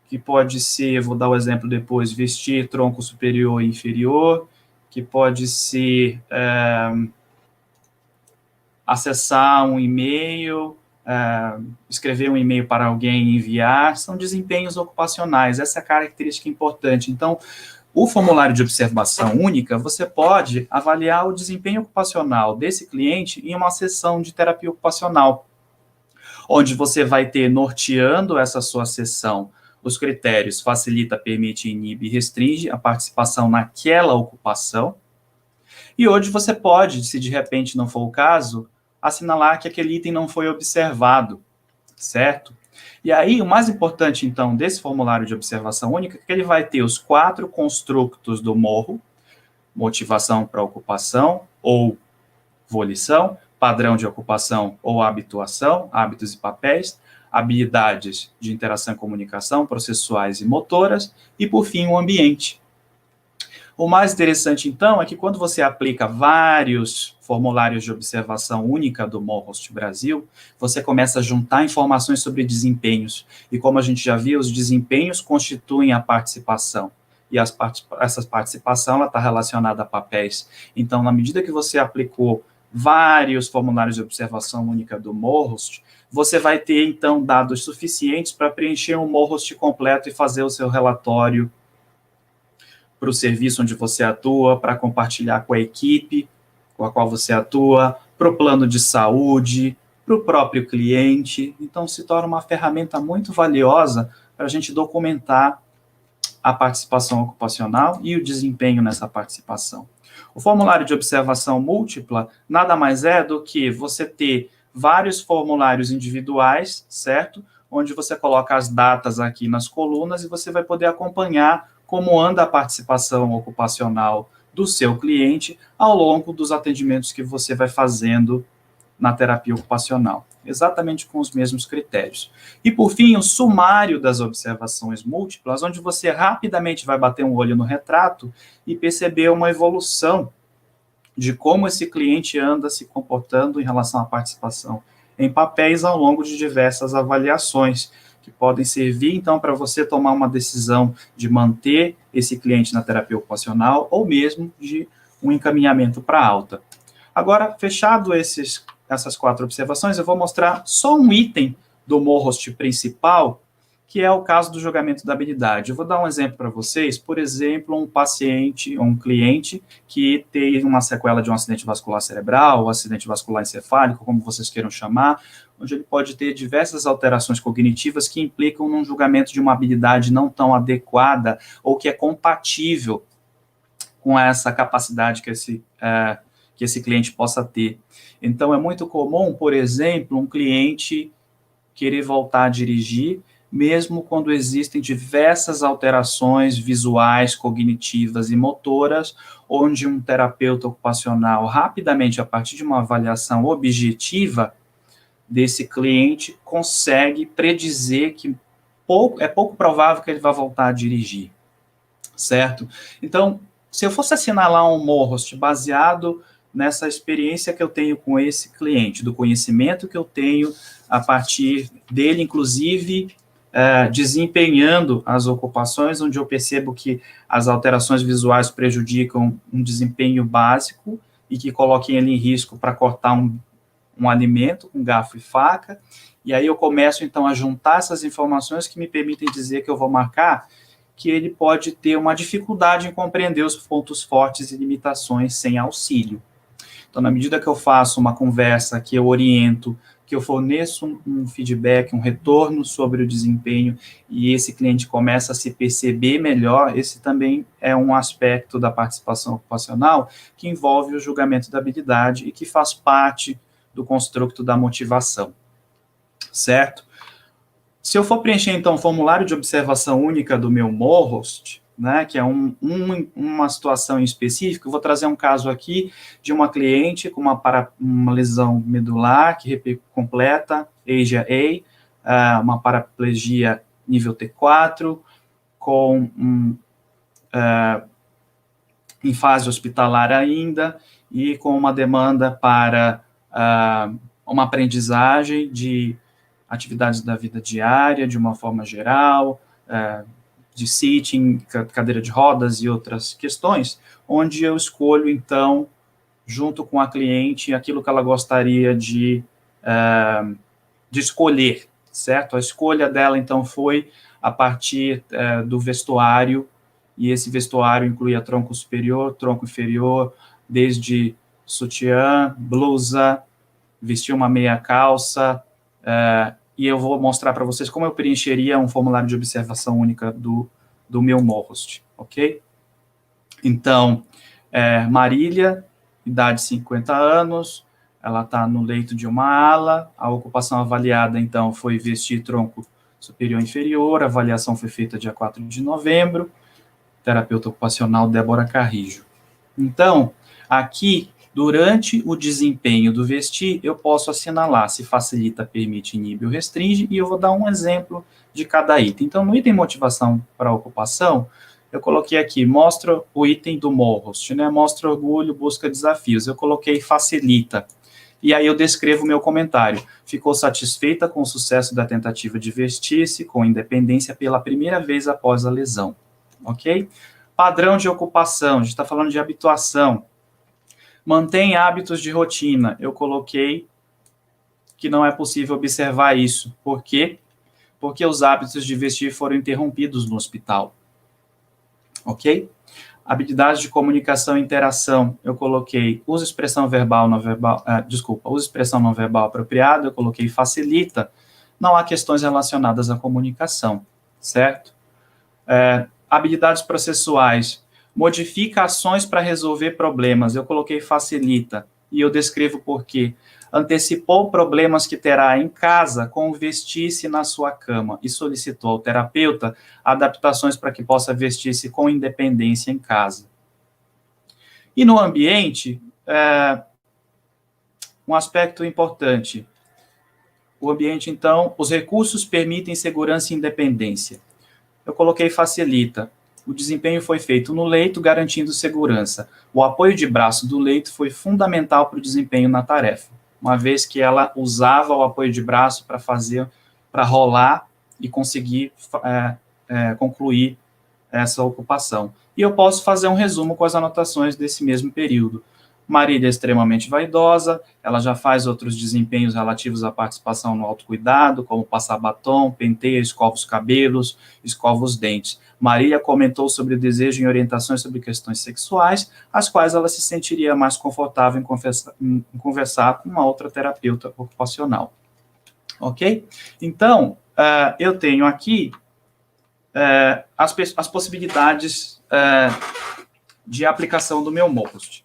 que pode ser, vou dar o exemplo depois, vestir tronco superior e inferior, que pode ser acessar um e-mail, escrever um e-mail para alguém e enviar, são desempenhos ocupacionais, essa é a característica importante. Então, o formulário de observação única, você pode avaliar o desempenho ocupacional desse cliente em uma sessão de terapia ocupacional, onde você vai ter, norteando essa sua sessão, os critérios facilita, permite, inibe e restringe a participação naquela ocupação. E hoje você pode, se de repente não for o caso, assinalar que aquele item não foi observado, certo? E aí, o mais importante, então, desse formulário de observação única é que ele vai ter os 4 construtos do morro, motivação para ocupação ou volição, padrão de ocupação ou habituação, hábitos e papéis, habilidades de interação e comunicação, processuais e motoras, e, por fim, o ambiente. O mais interessante, então, é que quando você aplica vários formulários de observação única do Morhost Brasil, você começa a juntar informações sobre desempenhos. E como a gente já viu, os desempenhos constituem a participação. E essa participação está relacionada a papéis. Então, na medida que você aplicou vários formulários de observação única do Morhost, você vai ter, então, dados suficientes para preencher um Morhost completo e fazer o seu relatório para o serviço onde você atua, para compartilhar com a equipe com a qual você atua, para o plano de saúde, para o próprio cliente. Então, se torna uma ferramenta muito valiosa para a gente documentar a participação ocupacional e o desempenho nessa participação. O formulário de observação múltipla nada mais é do que você ter vários formulários individuais, certo? Onde você coloca as datas aqui nas colunas e você vai poder acompanhar como anda a participação ocupacional do seu cliente ao longo dos atendimentos que você vai fazendo na terapia ocupacional, exatamente com os mesmos critérios. E, por fim, o sumário das observações múltiplas, onde você rapidamente vai bater um olho no retrato e perceber uma evolução de como esse cliente anda se comportando em relação à participação em papéis ao longo de diversas avaliações, que podem servir, então, para você tomar uma decisão de manter esse cliente na terapia ocupacional ou mesmo de um encaminhamento para alta. Agora, fechado essas 4 observações, eu vou mostrar só um item do Morhost principal, que é o caso do julgamento da habilidade. Eu vou dar um exemplo para vocês, por exemplo, um paciente, um cliente que teve uma sequela de um acidente vascular cerebral, ou acidente vascular encefálico, como vocês queiram chamar, onde ele pode ter diversas alterações cognitivas que implicam num julgamento de uma habilidade não tão adequada ou que é compatível com essa capacidade que esse cliente possa ter. Então, é muito comum, por exemplo, um cliente querer voltar a dirigir, mesmo quando existem diversas alterações visuais, cognitivas e motoras, onde um terapeuta ocupacional, rapidamente, a partir de uma avaliação objetiva desse cliente, consegue predizer que é pouco provável que ele vá voltar a dirigir, certo? Então, se eu fosse assinalar um Morhost baseado nessa experiência que eu tenho com esse cliente, do conhecimento que eu tenho a partir dele, inclusive, desempenhando as ocupações, onde eu percebo que as alterações visuais prejudicam um desempenho básico e que coloquem ele em risco para cortar um alimento com garfo e faca, e aí eu começo, então, a juntar essas informações que me permitem dizer que eu vou marcar que ele pode ter uma dificuldade em compreender os pontos fortes e limitações sem auxílio. Então, na medida que eu faço uma conversa, que eu oriento, que eu forneço um feedback, um retorno sobre o desempenho, e esse cliente começa a se perceber melhor, esse também é um aspecto da participação ocupacional que envolve o julgamento da habilidade e que faz parte do construto da motivação, certo? Se eu for preencher, então, o formulário de observação única do meu MOHOST, né, que é uma situação em específico, eu vou trazer um caso aqui de uma cliente com uma lesão medular que completa, ASIA A, uma paraplegia nível T4, em fase hospitalar ainda, e com uma demanda para uma aprendizagem de atividades da vida diária, de uma forma geral, de sitting, cadeira de rodas e outras questões, onde eu escolho, então, junto com a cliente, aquilo que ela gostaria de escolher, certo? A escolha dela, então, foi a partir do vestuário, e esse vestuário incluía tronco superior, tronco inferior, desde sutiã, blusa, vestir uma meia calça, e eu vou mostrar para vocês como eu preencheria um formulário de observação única do meu MOHOST, ok? Então, Marília, idade 50 anos, ela está no leito de uma ala, a ocupação avaliada, então, foi vestir tronco superior e inferior, a avaliação foi feita dia 4 de novembro, terapeuta ocupacional Débora Carrijo. Então, aqui, durante o desempenho do vestir, eu posso assinalar se facilita, permite, inibe ou restringe, e eu vou dar um exemplo de cada item. Então, no item motivação para a ocupação, eu coloquei aqui, mostra o item do MOHOST, né? Mostra orgulho, busca desafios. Eu coloquei facilita. E aí eu descrevo o meu comentário. Ficou satisfeita com o sucesso da tentativa de vestir-se com independência pela primeira vez após a lesão. Ok? Padrão de ocupação, a gente está falando de habituação. Mantém hábitos de rotina. Eu coloquei que não é possível observar isso. Por quê? Porque os hábitos de vestir foram interrompidos no hospital. Ok? Habilidades de comunicação e interação. Eu coloquei usa expressão verbal não verbal. Usa expressão não verbal apropriada. Eu coloquei facilita. Não há questões relacionadas à comunicação. Certo? Habilidades processuais. Modifica ações para resolver problemas. Eu coloquei facilita. E eu descrevo por quê. Antecipou problemas que terá em casa com vestir-se na sua cama e solicitou ao terapeuta adaptações para que possa vestir-se com independência em casa. E no ambiente, um aspecto importante. O ambiente, então, os recursos permitem segurança e independência. Eu coloquei facilita. O desempenho foi feito no leito, garantindo segurança. O apoio de braço do leito foi fundamental para o desempenho na tarefa, uma vez que ela usava o apoio de braço para rolar e conseguir concluir essa ocupação. E eu posso fazer um resumo com as anotações desse mesmo período. Marília é extremamente vaidosa, ela já faz outros desempenhos relativos à participação no autocuidado, como passar batom, penteia, escova os cabelos, escova os dentes. Marília comentou sobre o desejo em orientações sobre questões sexuais, as quais ela se sentiria mais confortável em conversar com uma outra terapeuta ocupacional. Ok? Então, eu tenho aqui as possibilidades de aplicação do meu MOHOST.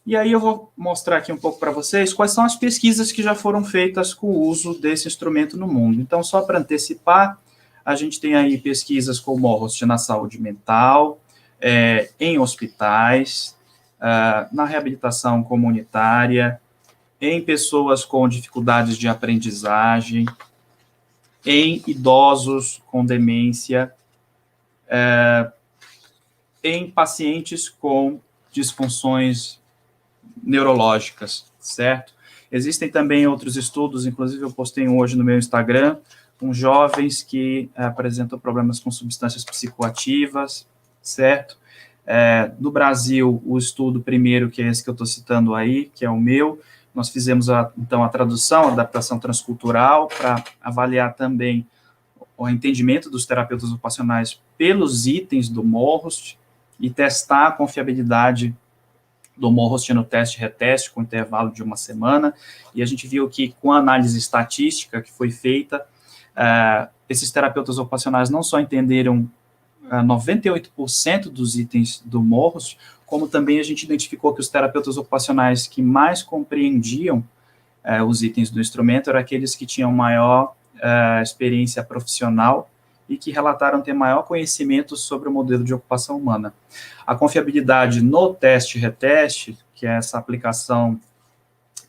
E aí eu vou mostrar aqui um pouco para vocês quais são as pesquisas que já foram feitas com o uso desse instrumento no mundo. Então, só para antecipar, a gente tem aí pesquisas com o MOHOST na saúde mental, em hospitais, na reabilitação comunitária, em pessoas com dificuldades de aprendizagem, em idosos com demência, em pacientes com disfunções neurológicas, certo? Existem também outros estudos, inclusive eu postei hoje no meu Instagram, com jovens que apresentam problemas com substâncias psicoativas, certo? No Brasil, o estudo primeiro, que é esse que eu estou citando aí, que é o meu, nós fizemos, então, a tradução, a adaptação transcultural, para avaliar também o entendimento dos terapeutas ocupacionais pelos itens do MOHOST e testar a confiabilidade do Morros no teste e reteste com intervalo de 1 semana, e a gente viu que com a análise estatística que foi feita, esses terapeutas ocupacionais não só entenderam 98% dos itens do Morros, como também a gente identificou que os terapeutas ocupacionais que mais compreendiam os itens do instrumento eram aqueles que tinham maior experiência profissional e que relataram ter maior conhecimento sobre o modelo de ocupação humana. A confiabilidade no teste e reteste, que é essa aplicação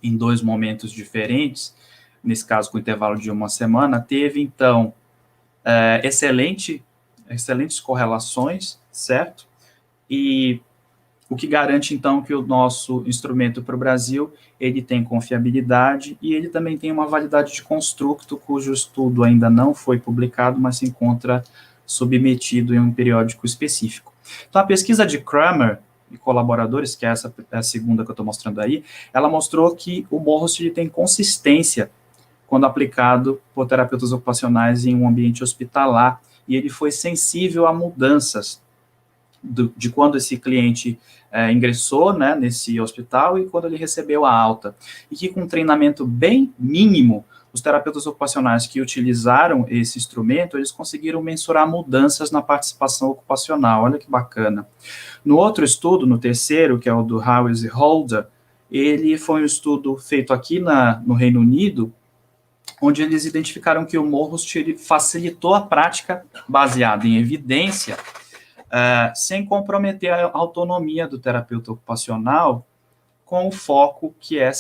em 2 momentos diferentes, nesse caso com intervalo de 1 semana, teve, então, excelentes correlações, certo? E o que garante, então, que o nosso instrumento para o Brasil, ele tem confiabilidade e ele também tem uma validade de construto, cujo estudo ainda não foi publicado, mas se encontra submetido em um periódico específico. Então, a pesquisa de Kramer e colaboradores, que é essa a segunda que eu estou mostrando aí, ela mostrou que o Morros tem consistência quando aplicado por terapeutas ocupacionais em um ambiente hospitalar, e ele foi sensível a mudanças de quando esse cliente ingressou, né, nesse hospital e quando ele recebeu a alta. E que com um treinamento bem mínimo, os terapeutas ocupacionais que utilizaram esse instrumento, eles conseguiram mensurar mudanças na participação ocupacional. Olha que bacana. No outro estudo, no terceiro, que é o do Howes e Holder, ele foi um estudo feito aqui no Reino Unido, onde eles identificaram que o Morros facilitou a prática baseada em evidência, sem comprometer a autonomia do terapeuta ocupacional, com o foco que é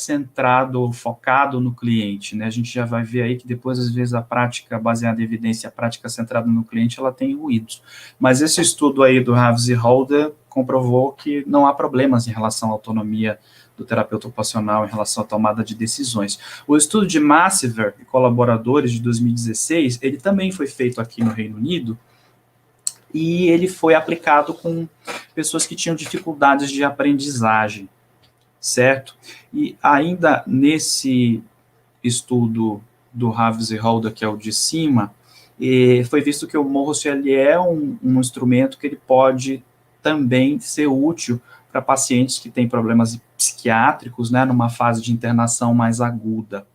focado no cliente, né? A gente já vai ver aí que depois, às vezes, a prática baseada em evidência, a prática centrada no cliente, ela tem ruídos. Mas esse estudo aí do Howes e Holder comprovou que não há problemas em relação à autonomia do terapeuta ocupacional em relação à tomada de decisões. O estudo de Massiver e colaboradores de 2016, ele também foi feito aqui no Reino Unido, e ele foi aplicado com pessoas que tinham dificuldades de aprendizagem, certo? E ainda nesse estudo do Howes e Holder, que é o de cima, foi visto que o Morros ele é um instrumento que ele pode também ser útil para pacientes que têm problemas psiquiátricos, né, numa fase de internação mais aguda.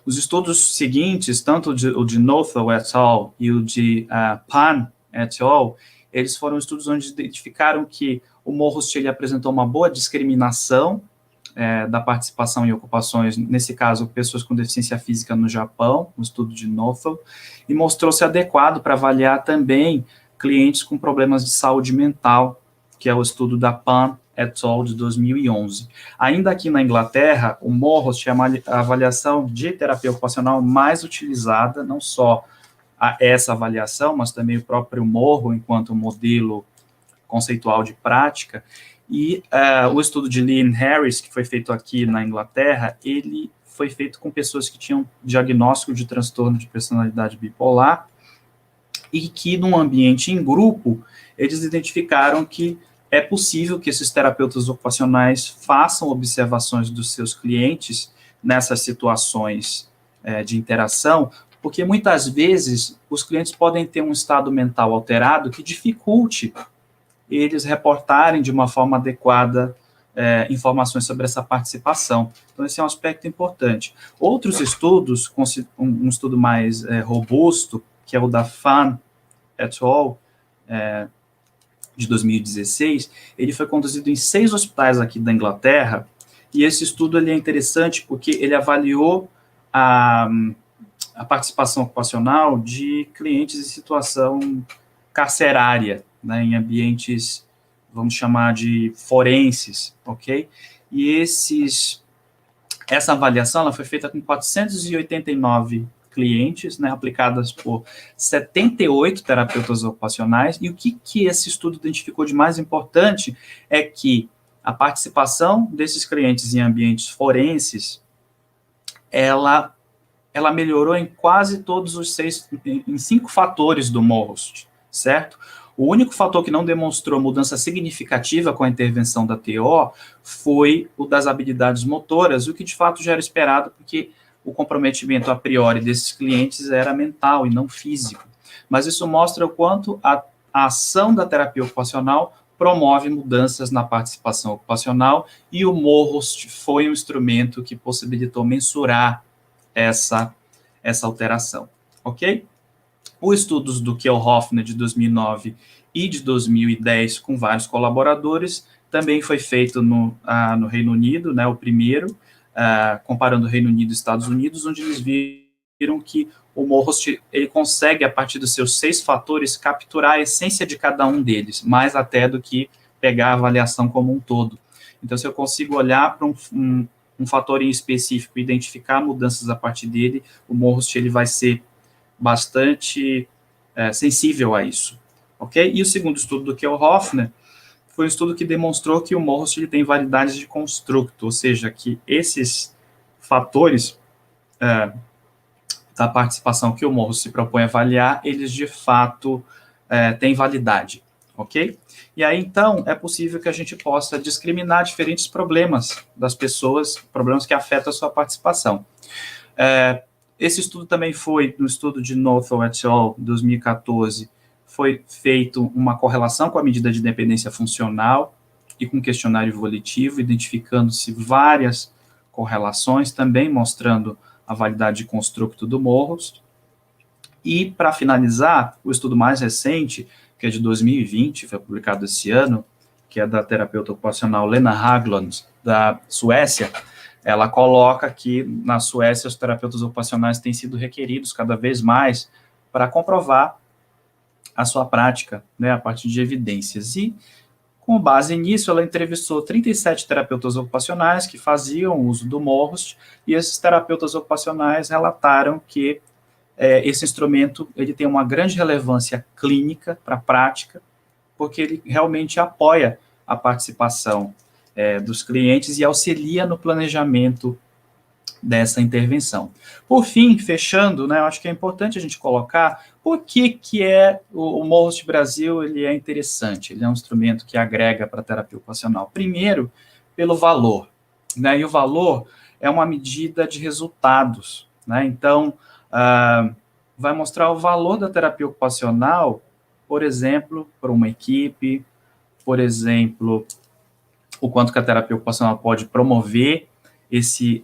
Os estudos seguintes, tanto o de Nothel et al. E o de Pan et al., eles foram estudos onde identificaram que o Morros ele apresentou uma boa discriminação da participação em ocupações, nesse caso, pessoas com deficiência física no Japão, no estudo de Nothel, e mostrou-se adequado para avaliar também clientes com problemas de saúde mental, que é o estudo da Pan et al. De 2011. Ainda aqui na Inglaterra, o Morros é a avaliação de terapia ocupacional mais utilizada, não só essa avaliação, mas também o próprio Morro enquanto modelo conceitual de prática, e o estudo de Leon Harris, que foi feito aqui na Inglaterra, ele foi feito com pessoas que tinham diagnóstico de transtorno de personalidade bipolar, e que num ambiente em grupo, eles identificaram que é possível que esses terapeutas ocupacionais façam observações dos seus clientes nessas situações de interação, porque muitas vezes os clientes podem ter um estado mental alterado que dificulte eles reportarem de uma forma adequada informações sobre essa participação. Então, esse é um aspecto importante. Outros estudos, um estudo mais robusto, que é o da Fan et al., de 2016, ele foi conduzido em 6 hospitais aqui da Inglaterra, e esse estudo ele é interessante porque ele avaliou a participação ocupacional de clientes em situação carcerária, né, em ambientes, vamos chamar de forenses, ok? E essa avaliação ela foi feita com 489 clientes, né, aplicadas por 78 terapeutas ocupacionais, e o que esse estudo identificou de mais importante é que a participação desses clientes em ambientes forenses, ela melhorou em quase todos os 5 fatores do Morros, certo? O único fator que não demonstrou mudança significativa com a intervenção da TO foi o das habilidades motoras, o que de fato já era esperado, porque o comprometimento a priori desses clientes era mental e não físico. Mas isso mostra o quanto a ação da terapia ocupacional promove mudanças na participação ocupacional, e o Morhost foi um instrumento que possibilitou mensurar essa alteração, ok? Os estudos do Kjell-Hofner de 2009 e de 2010, com vários colaboradores, também foi feito no Reino Unido, né, o primeiro, comparando o Reino Unido e Estados Unidos, onde eles viram que o Morhost, ele consegue, a partir dos seus 6 fatores, capturar a essência de cada um deles, mais até do que pegar a avaliação como um todo. Então, se eu consigo olhar para um fator em específico e identificar mudanças a partir dele, o Morhost, ele vai ser bastante sensível a isso, ok? E o segundo estudo do Kjell-Hofner foi um estudo que demonstrou que o Morhost, ele tem validade de construto, ou seja, que esses fatores da participação que o Morhost se propõe a avaliar, eles de fato têm validade, ok? E aí, então, é possível que a gente possa discriminar diferentes problemas das pessoas, problemas que afetam a sua participação. Esse estudo também foi, no estudo de Northall et al., 2014, foi feito uma correlação com a medida de dependência funcional e com questionário volitivo, identificando-se várias correlações, também mostrando a validade de construto do Morhost. E, para finalizar, o estudo mais recente, que é de 2020, foi publicado esse ano, que é da terapeuta ocupacional Lena Haglund, da Suécia. Ela coloca que, na Suécia, os terapeutas ocupacionais têm sido requeridos cada vez mais para comprovar a sua prática, né, a partir de evidências. E, com base nisso, ela entrevistou 37 terapeutas ocupacionais que faziam uso do Morhost, e esses terapeutas ocupacionais relataram que esse instrumento ele tem uma grande relevância clínica para a prática, porque ele realmente apoia a participação dos clientes e auxilia no planejamento dessa intervenção. Por fim, fechando, né, eu acho que é importante a gente colocar por que o Morhost Brasil ele é interessante, ele é um instrumento que agrega para a terapia ocupacional. Primeiro, pelo valor, né, e o valor é uma medida de resultados, né, então, vai mostrar o valor da terapia ocupacional, por exemplo, para uma equipe, por exemplo, o quanto que a terapia ocupacional pode promover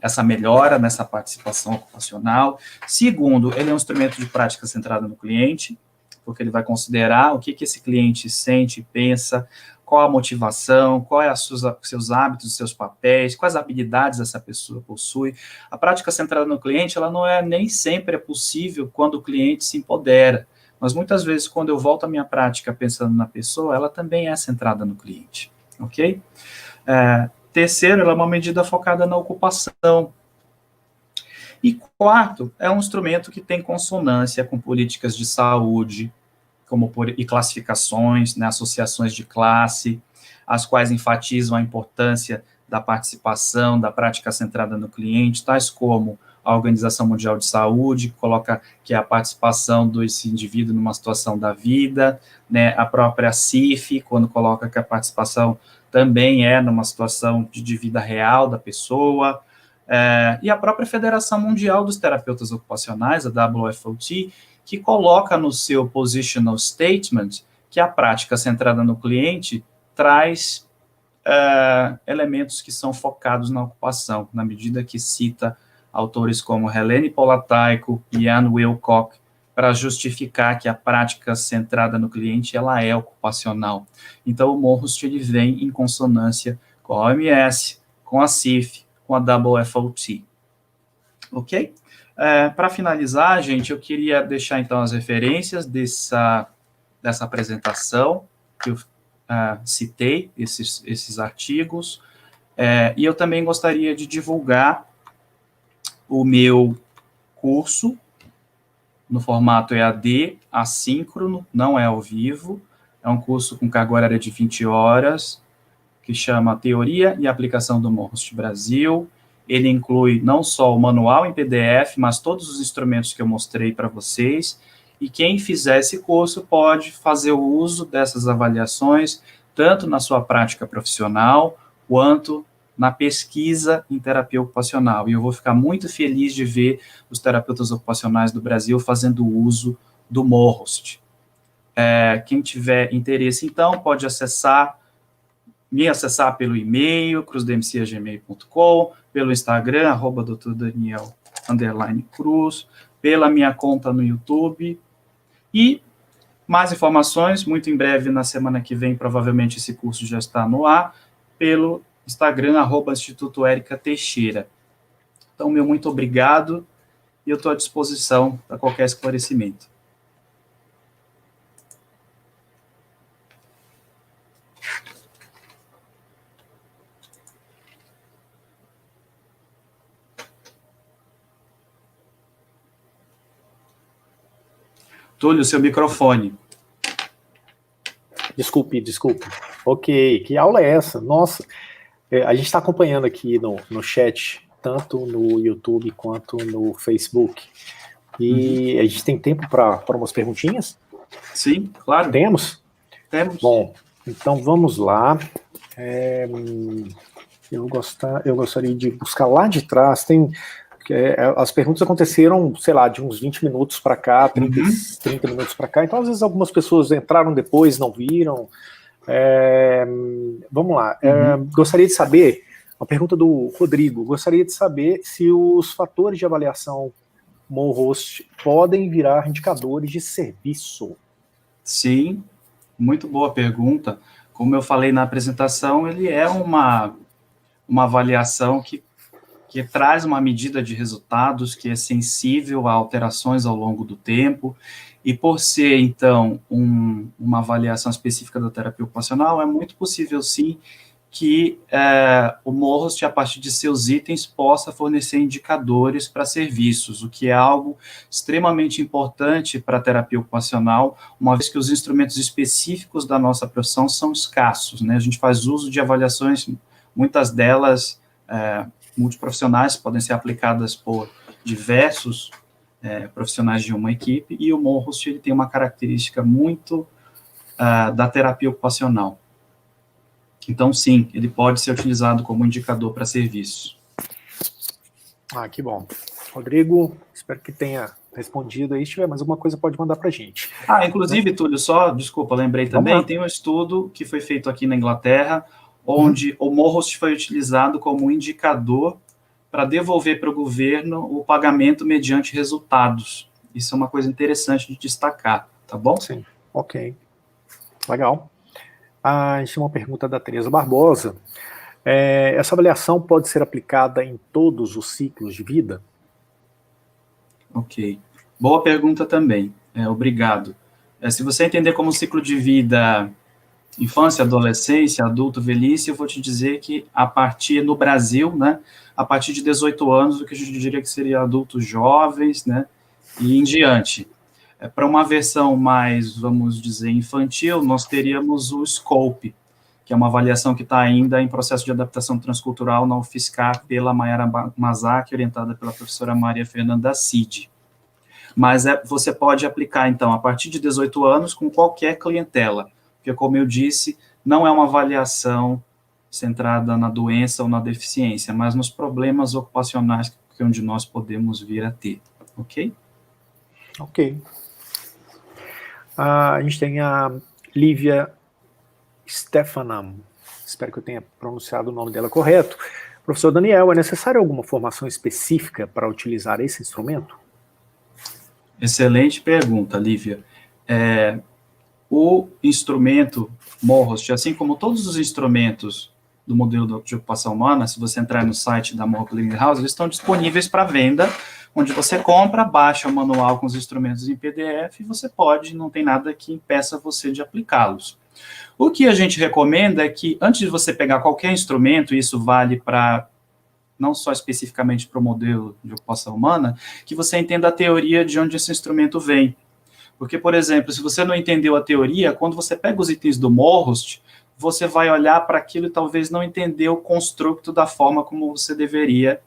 essa melhora nessa participação ocupacional. Segundo, ele é um instrumento de prática centrada no cliente, porque ele vai considerar o que esse cliente sente e pensa, qual a motivação, quais seus hábitos, seus papéis, quais habilidades essa pessoa possui. A prática centrada no cliente, ela não nem sempre é possível quando o cliente se empodera, mas muitas vezes, quando eu volto à minha prática pensando na pessoa, ela também é centrada no cliente, ok? Terceiro, ela é uma medida focada na ocupação. E quarto, é um instrumento que tem consonância com políticas de saúde, e classificações, né, associações de classe, as quais enfatizam a importância da participação, da prática centrada no cliente, tais como a Organização Mundial de Saúde, que coloca que é a participação desse indivíduo numa situação da vida, né, a própria CIF, quando coloca que a participação também é numa situação de vida real da pessoa, e a própria Federação Mundial dos Terapeutas Ocupacionais, a WFOT, que coloca no seu positional statement que a prática centrada no cliente traz elementos que são focados na ocupação, na medida que cita autores como Helene Polatayko e Ian Wilcock, para justificar que a prática centrada no cliente ela é ocupacional. Então, o Morhost ele vem em consonância com a OMS, com a CIF, com a WFOT. Ok? Para finalizar, gente, eu queria deixar, então, as referências dessa apresentação, que eu citei, esses artigos, e eu também gostaria de divulgar o meu curso, no formato EAD, assíncrono, não é ao vivo, é um curso com carga horária de 20 horas, que chama Teoria e Aplicação do Morhost Brasil. Ele inclui não só o manual em PDF, mas todos os instrumentos que eu mostrei para vocês, e quem fizer esse curso pode fazer o uso dessas avaliações, tanto na sua prática profissional, quanto na pesquisa em terapia ocupacional. E eu vou ficar muito feliz de ver os terapeutas ocupacionais do Brasil fazendo uso do Morhost. Quem tiver interesse, então, pode acessar me acessar pelo e-mail, cruzdmc@gmail.com, pelo Instagram, @drdaniel_cruz, pela minha conta no YouTube. E mais informações, muito em breve, na semana que vem, provavelmente esse curso já está no ar, pelo Instagram, @Instituto Érica Teixeira. Então, meu muito obrigado, e eu estou à disposição para qualquer esclarecimento. Túlio, seu microfone. Desculpe. Ok, que aula é essa? Nossa, a gente está acompanhando aqui no chat, tanto no YouTube quanto no Facebook. E a gente tem tempo para umas perguntinhas? Sim, claro. Temos? Temos. Bom, então vamos lá. Eu gostaria de buscar lá de trás. As perguntas aconteceram, sei lá, de uns 20 minutos para cá, 30 minutos para cá. Então, às vezes, algumas pessoas entraram depois, não viram. Vamos lá. Gostaria de saber, uma pergunta do Rodrigo, gostaria de saber se os fatores de avaliação Monhost podem virar indicadores de serviço. Sim, muito boa pergunta. Como eu falei na apresentação, ele é uma avaliação que traz uma medida de resultados que é sensível a alterações ao longo do tempo, e por ser, então, uma avaliação específica da terapia ocupacional, é muito possível, sim, que o Monhost, a partir de seus itens, possa fornecer indicadores para serviços, o que é algo extremamente importante para a terapia ocupacional, uma vez que os instrumentos específicos da nossa profissão são escassos, né? A gente faz uso de avaliações, muitas delas multiprofissionais, podem ser aplicadas por diversos profissionais de uma equipe, e o Monhost ele tem uma característica muito da terapia ocupacional. Então, sim, ele pode ser utilizado como indicador para serviços. Que bom. Rodrigo, espero que tenha respondido aí. Se tiver mais alguma coisa, pode mandar para a gente. Inclusive, Túlio, desculpa, lembrei também, tem um estudo que foi feito aqui na Inglaterra, onde o Monhost foi utilizado como indicador para devolver para o governo o pagamento mediante resultados. Isso é uma coisa interessante de destacar, tá bom? Sim, ok. Legal. A gente tem uma pergunta da Tereza Barbosa. Essa avaliação pode ser aplicada em todos os ciclos de vida? Ok. Boa pergunta também. Obrigado. Se você entender como ciclo de vida infância, adolescência, adulto, velhice, eu vou te dizer que no Brasil, né, a partir de 18 anos, o que a gente diria que seria adultos jovens, né, e em diante. Para uma versão mais, vamos dizer, infantil, nós teríamos o SCOPE, que é uma avaliação que está ainda em processo de adaptação transcultural na UFSCar pela Mayara Mazaki, orientada pela professora Maria Fernanda Cid. Mas você pode aplicar, então, a partir de 18 anos com qualquer clientela, porque, como eu disse, não é uma avaliação centrada na doença ou na deficiência, mas nos problemas ocupacionais que onde nós podemos vir a ter, ok? Ok. A gente tem a Lívia Stefanam, espero que eu tenha pronunciado o nome dela correto. Professor Daniel, é necessário alguma formação específica para utilizar esse instrumento? Excelente pergunta, Lívia. O instrumento Monhost, assim como todos os instrumentos do modelo de ocupação humana, se você entrar no site da Mohawk Learning House, eles estão disponíveis para venda, onde você compra, baixa o manual com os instrumentos em PDF, e você pode, não tem nada que impeça você de aplicá-los. O que a gente recomenda é que, antes de você pegar qualquer instrumento, e isso vale para não só especificamente para o modelo de ocupação humana, que você entenda a teoria de onde esse instrumento vem. Porque, por exemplo, se você não entendeu a teoria, quando você pega os itens do Monhost, você vai olhar para aquilo e talvez não entender o construto da forma como você deveria,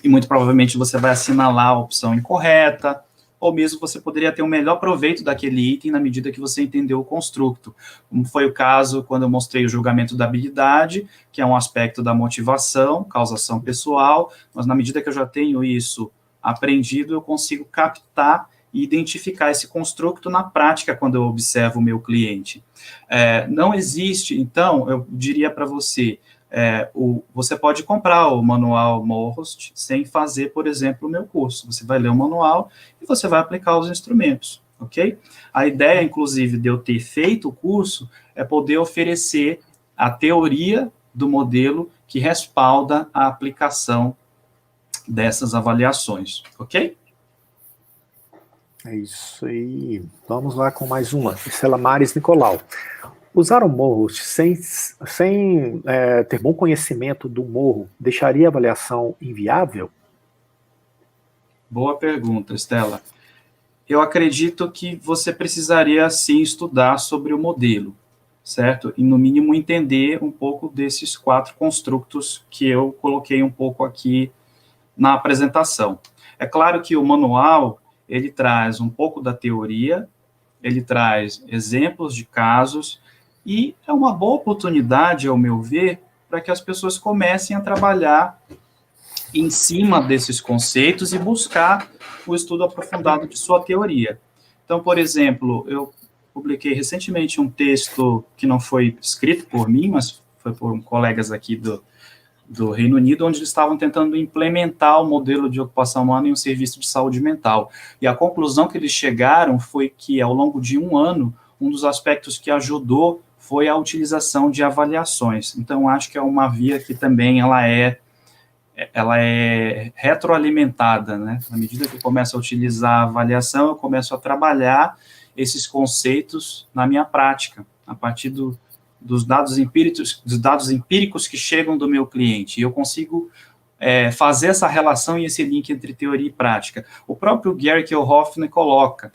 e muito provavelmente você vai assinalar a opção incorreta, ou mesmo você poderia ter um melhor proveito daquele item na medida que você entendeu o construto, como foi o caso quando eu mostrei o julgamento da habilidade, que é um aspecto da motivação, causação pessoal, mas na medida que eu já tenho isso aprendido, eu consigo captar e identificar esse construto na prática quando eu observo o meu cliente. Não existe, então, eu diria para você, você pode comprar o manual Morhost sem fazer, por exemplo, o meu curso. Você vai ler o manual e você vai aplicar os instrumentos, ok? A ideia, inclusive, de eu ter feito o curso é poder oferecer a teoria do modelo que respalda a aplicação dessas avaliações, ok? É isso aí. Vamos lá com mais uma. Estela Mares Nicolau. Usar o Morhost sem ter bom conhecimento do morro deixaria a avaliação inviável? Boa pergunta, Estela. Eu acredito que você precisaria, sim, estudar sobre o modelo, certo? E, no mínimo, entender um pouco desses 4 construtos que eu coloquei um pouco aqui na apresentação. É claro que o manual, ele traz um pouco da teoria, ele traz exemplos de casos, e é uma boa oportunidade, ao meu ver, para que as pessoas comecem a trabalhar em cima desses conceitos e buscar o estudo aprofundado de sua teoria. Então, por exemplo, eu publiquei recentemente um texto que não foi escrito por mim, mas foi por colegas aqui do Reino Unido, onde eles estavam tentando implementar o modelo de ocupação humana em um serviço de saúde mental. E a conclusão que eles chegaram foi que, ao longo de um ano, um dos aspectos que ajudou foi a utilização de avaliações. Então, acho que é uma via que também ela é retroalimentada, né? Na medida que eu começo a utilizar a avaliação, eu começo a trabalhar esses conceitos na minha prática, a partir dos dados empíricos que chegam do meu cliente, e eu consigo fazer essa relação e esse link entre teoria e prática. O próprio Gary Hoffman coloca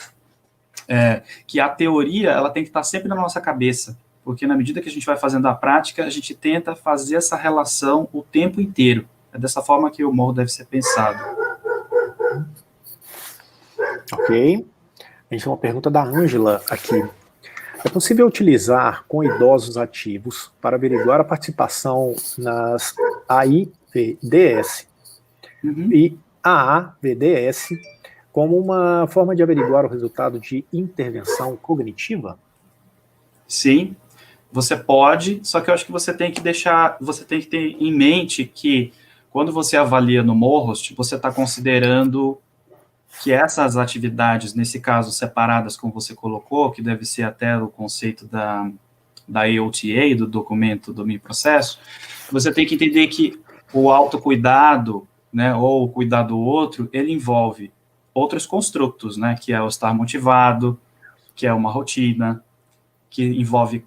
que a teoria ela tem que estar sempre na nossa cabeça, porque na medida que a gente vai fazendo a prática, a gente tenta fazer essa relação o tempo inteiro. É dessa forma que o morro deve ser pensado. Ok. A gente tem uma pergunta da Ângela aqui. É possível utilizar com idosos ativos para averiguar a participação nas AIVDS e AAVDS como uma forma de averiguar o resultado de intervenção cognitiva? Sim, você pode, só que eu acho que você tem que ter em mente que quando você avalia no Morhost, você está considerando que essas atividades, nesse caso, separadas, como você colocou, que deve ser até o conceito da AOTA, do documento do meu processo, você tem que entender que o autocuidado, né, ou o cuidar do outro, ele envolve outros construtos, né, que é o estar motivado, que é uma rotina, que envolve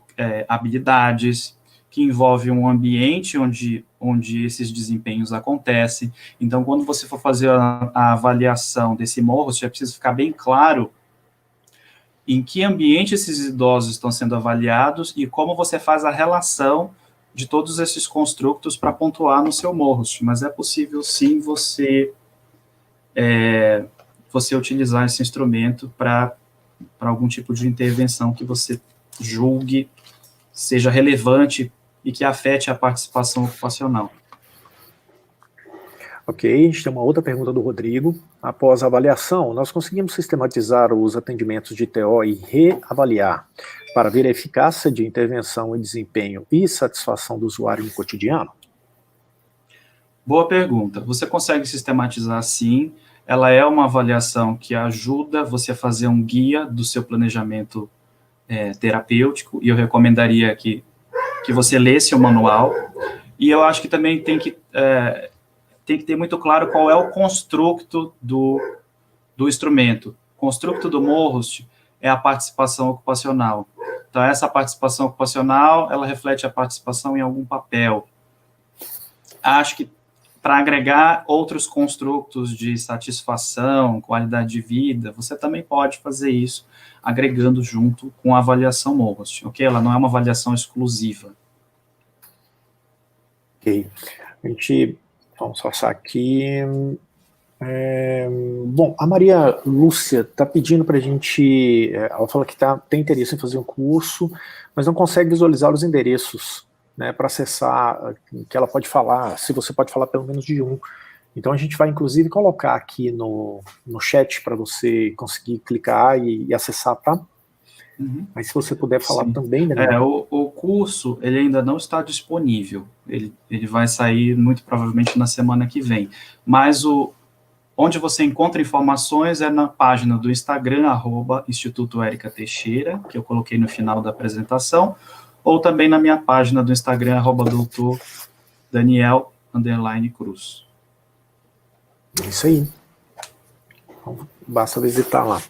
habilidades, que envolve um ambiente onde esses desempenhos acontecem. Então, quando você for fazer a avaliação desse Morhost, é preciso ficar bem claro em que ambiente esses idosos estão sendo avaliados e como você faz a relação de todos esses construtos para pontuar no seu Morhost. Mas é possível, sim, você utilizar esse instrumento para algum tipo de intervenção que você julgue seja relevante e que afete a participação ocupacional. Ok, a gente tem uma outra pergunta do Rodrigo. Após a avaliação, nós conseguimos sistematizar os atendimentos de TO e reavaliar para ver a eficácia de intervenção e desempenho e satisfação do usuário no cotidiano? Boa pergunta. Você consegue sistematizar, sim. Ela é uma avaliação que ajuda você a fazer um guia do seu planejamento terapêutico, e eu recomendaria que você lesse o manual. E eu acho que também tem que ter muito claro qual é o construto do instrumento. O construto do Morhost é a participação ocupacional. Então, essa participação ocupacional, ela reflete a participação em algum papel. Acho que para agregar outros construtos de satisfação, qualidade de vida, você também pode fazer isso agregando junto com a avaliação Morhost, ok? Ela não é uma avaliação exclusiva. Ok. Vamos passar aqui. Bom, a Maria Lúcia está pedindo para a gente. Ela fala que tem interesse em fazer um curso, mas não consegue visualizar os endereços, né, para acessar, que ela pode falar, se você pode falar pelo menos de um. Então a gente vai inclusive colocar aqui no chat para você conseguir clicar e acessar, tá? Mas se você puder falar Sim. também, Daniel. O curso, ele ainda não está disponível, ele vai sair muito provavelmente na semana que vem, mas onde você encontra informações é na página do Instagram, Instituto Érica Teixeira, que eu coloquei no final da apresentação, ou também na minha página do Instagram, Dr. Daniel _Cruz. Isso aí. Então, basta visitar lá.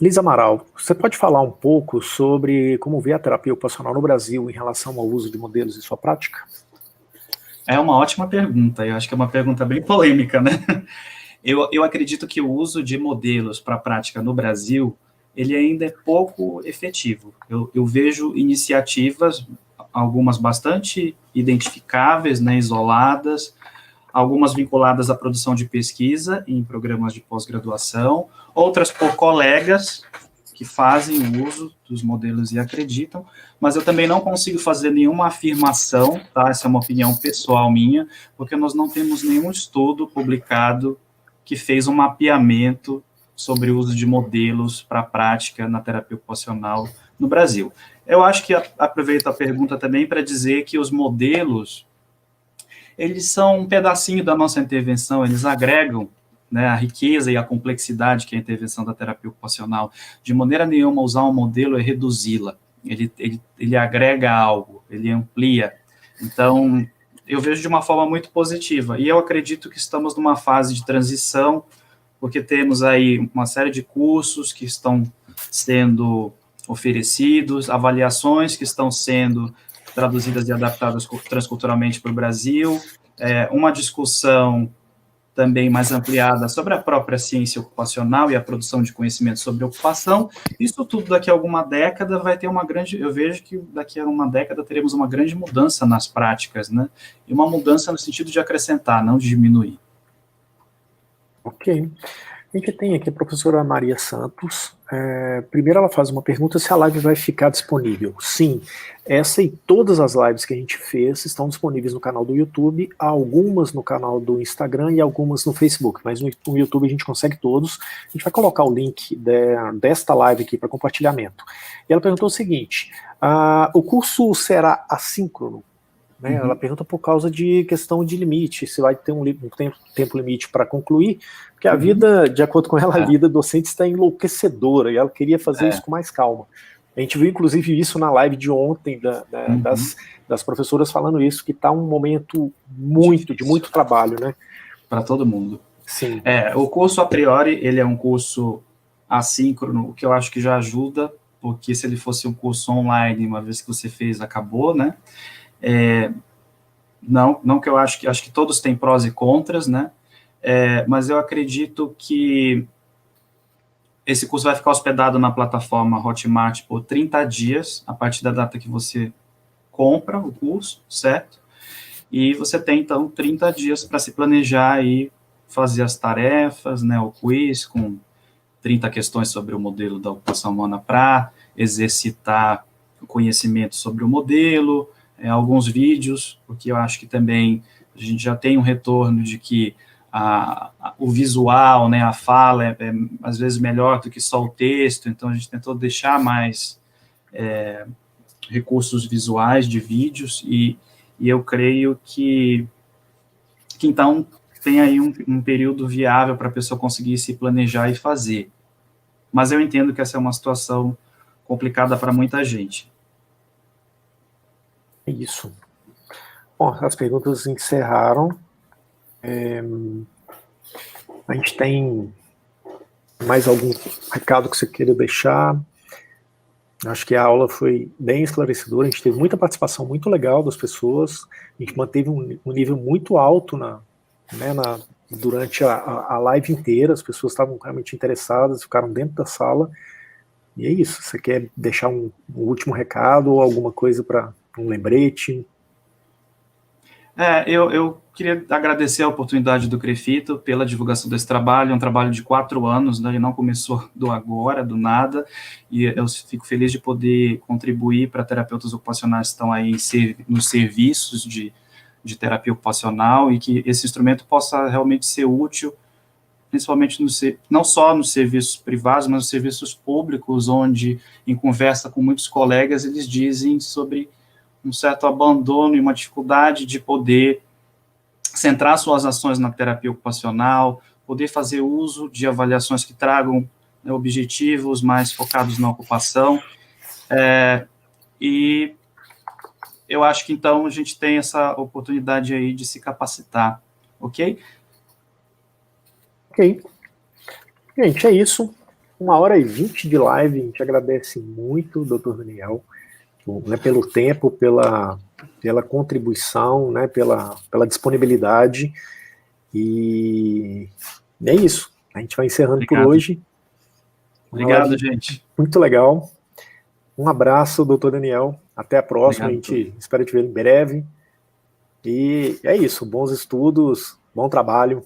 Lisa Amaral, você pode falar um pouco sobre como vê a terapia ocupacional no Brasil em relação ao uso de modelos em sua prática? É uma ótima pergunta, eu acho que é uma pergunta bem polêmica, né? Eu acredito que o uso de modelos para a prática no Brasil, ele ainda é pouco efetivo. Eu vejo iniciativas, algumas bastante identificáveis, né, isoladas, algumas vinculadas à produção de pesquisa em programas de pós-graduação, outras por colegas que fazem uso dos modelos e acreditam, mas eu também não consigo fazer nenhuma afirmação, tá? Essa é uma opinião pessoal minha, porque nós não temos nenhum estudo publicado que fez um mapeamento sobre o uso de modelos para a prática na terapia ocupacional no Brasil. Eu acho que aproveito a pergunta também para dizer que os modelos, eles são um pedacinho da nossa intervenção, eles agregam, né, a riqueza e a complexidade que é a intervenção da terapia ocupacional. De maneira nenhuma, usar um modelo é reduzi-la. Ele agrega algo, ele amplia. Então, eu vejo de uma forma muito positiva. E eu acredito que estamos numa fase de transição, porque temos aí uma série de cursos que estão sendo oferecidos, avaliações que estão sendo traduzidas e adaptadas transculturalmente para o Brasil, uma discussão também mais ampliada sobre a própria ciência ocupacional e a produção de conhecimento sobre ocupação. Isso tudo daqui a alguma década vai ter eu vejo que daqui a uma década teremos uma grande mudança nas práticas, né? E uma mudança no sentido de acrescentar, não de diminuir. Ok. A gente tem aqui a professora Maria Santos. Primeiro ela faz uma pergunta se a live vai ficar disponível. Sim, essa e todas as lives que a gente fez estão disponíveis no canal do YouTube, algumas no canal do Instagram e algumas no Facebook, mas no YouTube a gente consegue todos. A gente vai colocar o link desta live aqui para compartilhamento. E ela perguntou o seguinte, o curso será assíncrono? Né? Ela pergunta por causa de questão de limite, se vai ter um tempo limite para concluir, porque a vida, de acordo com ela, a vida docente está enlouquecedora, e ela queria fazer isso com mais calma. A gente viu, inclusive, isso na live de ontem, das professoras falando isso, que está um momento de muito trabalho, né? Para todo mundo. Sim. O curso, a priori, ele é um curso assíncrono, o que eu acho que já ajuda, porque se ele fosse um curso online, uma vez que você fez, acabou, né? Não que eu acho que todos têm prós e contras, né? Mas eu acredito que esse curso vai ficar hospedado na plataforma Hotmart por 30 dias, a partir da data que você compra o curso, certo? E você tem, então, 30 dias para se planejar e fazer as tarefas, né? O quiz com 30 questões sobre o modelo da ocupação humana para exercitar o conhecimento sobre o modelo, alguns vídeos, porque eu acho que também a gente já tem um retorno de que o visual, né, a fala é às vezes melhor do que só o texto, então a gente tentou deixar mais recursos visuais de vídeos, e eu creio que então tem aí um período viável para a pessoa conseguir se planejar e fazer. Mas eu entendo que essa é uma situação complicada para muita gente. Isso. Bom, as perguntas encerraram. A gente tem mais algum recado que você queira deixar? Acho que a aula foi bem esclarecedora, a gente teve muita participação muito legal das pessoas, a gente manteve um nível muito alto durante a live inteira, as pessoas estavam realmente interessadas, ficaram dentro da sala, e é isso. Você quer deixar um último recado ou alguma coisa para um lembrete? Eu queria agradecer a oportunidade do CREFITO pela divulgação desse trabalho, é um trabalho de 4 anos, né, e não começou do agora, do nada, e eu fico feliz de poder contribuir para terapeutas ocupacionais que estão aí nos serviços de de terapia ocupacional e que esse instrumento possa realmente ser útil, principalmente não só nos serviços privados, mas nos serviços públicos, onde, em conversa com muitos colegas, eles dizem sobre um certo abandono e uma dificuldade de poder centrar suas ações na terapia ocupacional, poder fazer uso de avaliações que tragam, né, objetivos mais focados na ocupação, e eu acho que, então, a gente tem essa oportunidade aí de se capacitar, ok? Ok. Gente, é isso. 1h20 de live. A gente agradece muito, doutor Daniel, né, pelo tempo, pela contribuição, né, pela disponibilidade. E é isso. A gente vai encerrando Obrigado. Por hoje. Obrigado, gente. Muito legal. Um abraço, doutor Daniel. Até a próxima. Obrigado, a gente espera te ver em breve. E é isso. Bons estudos, bom trabalho.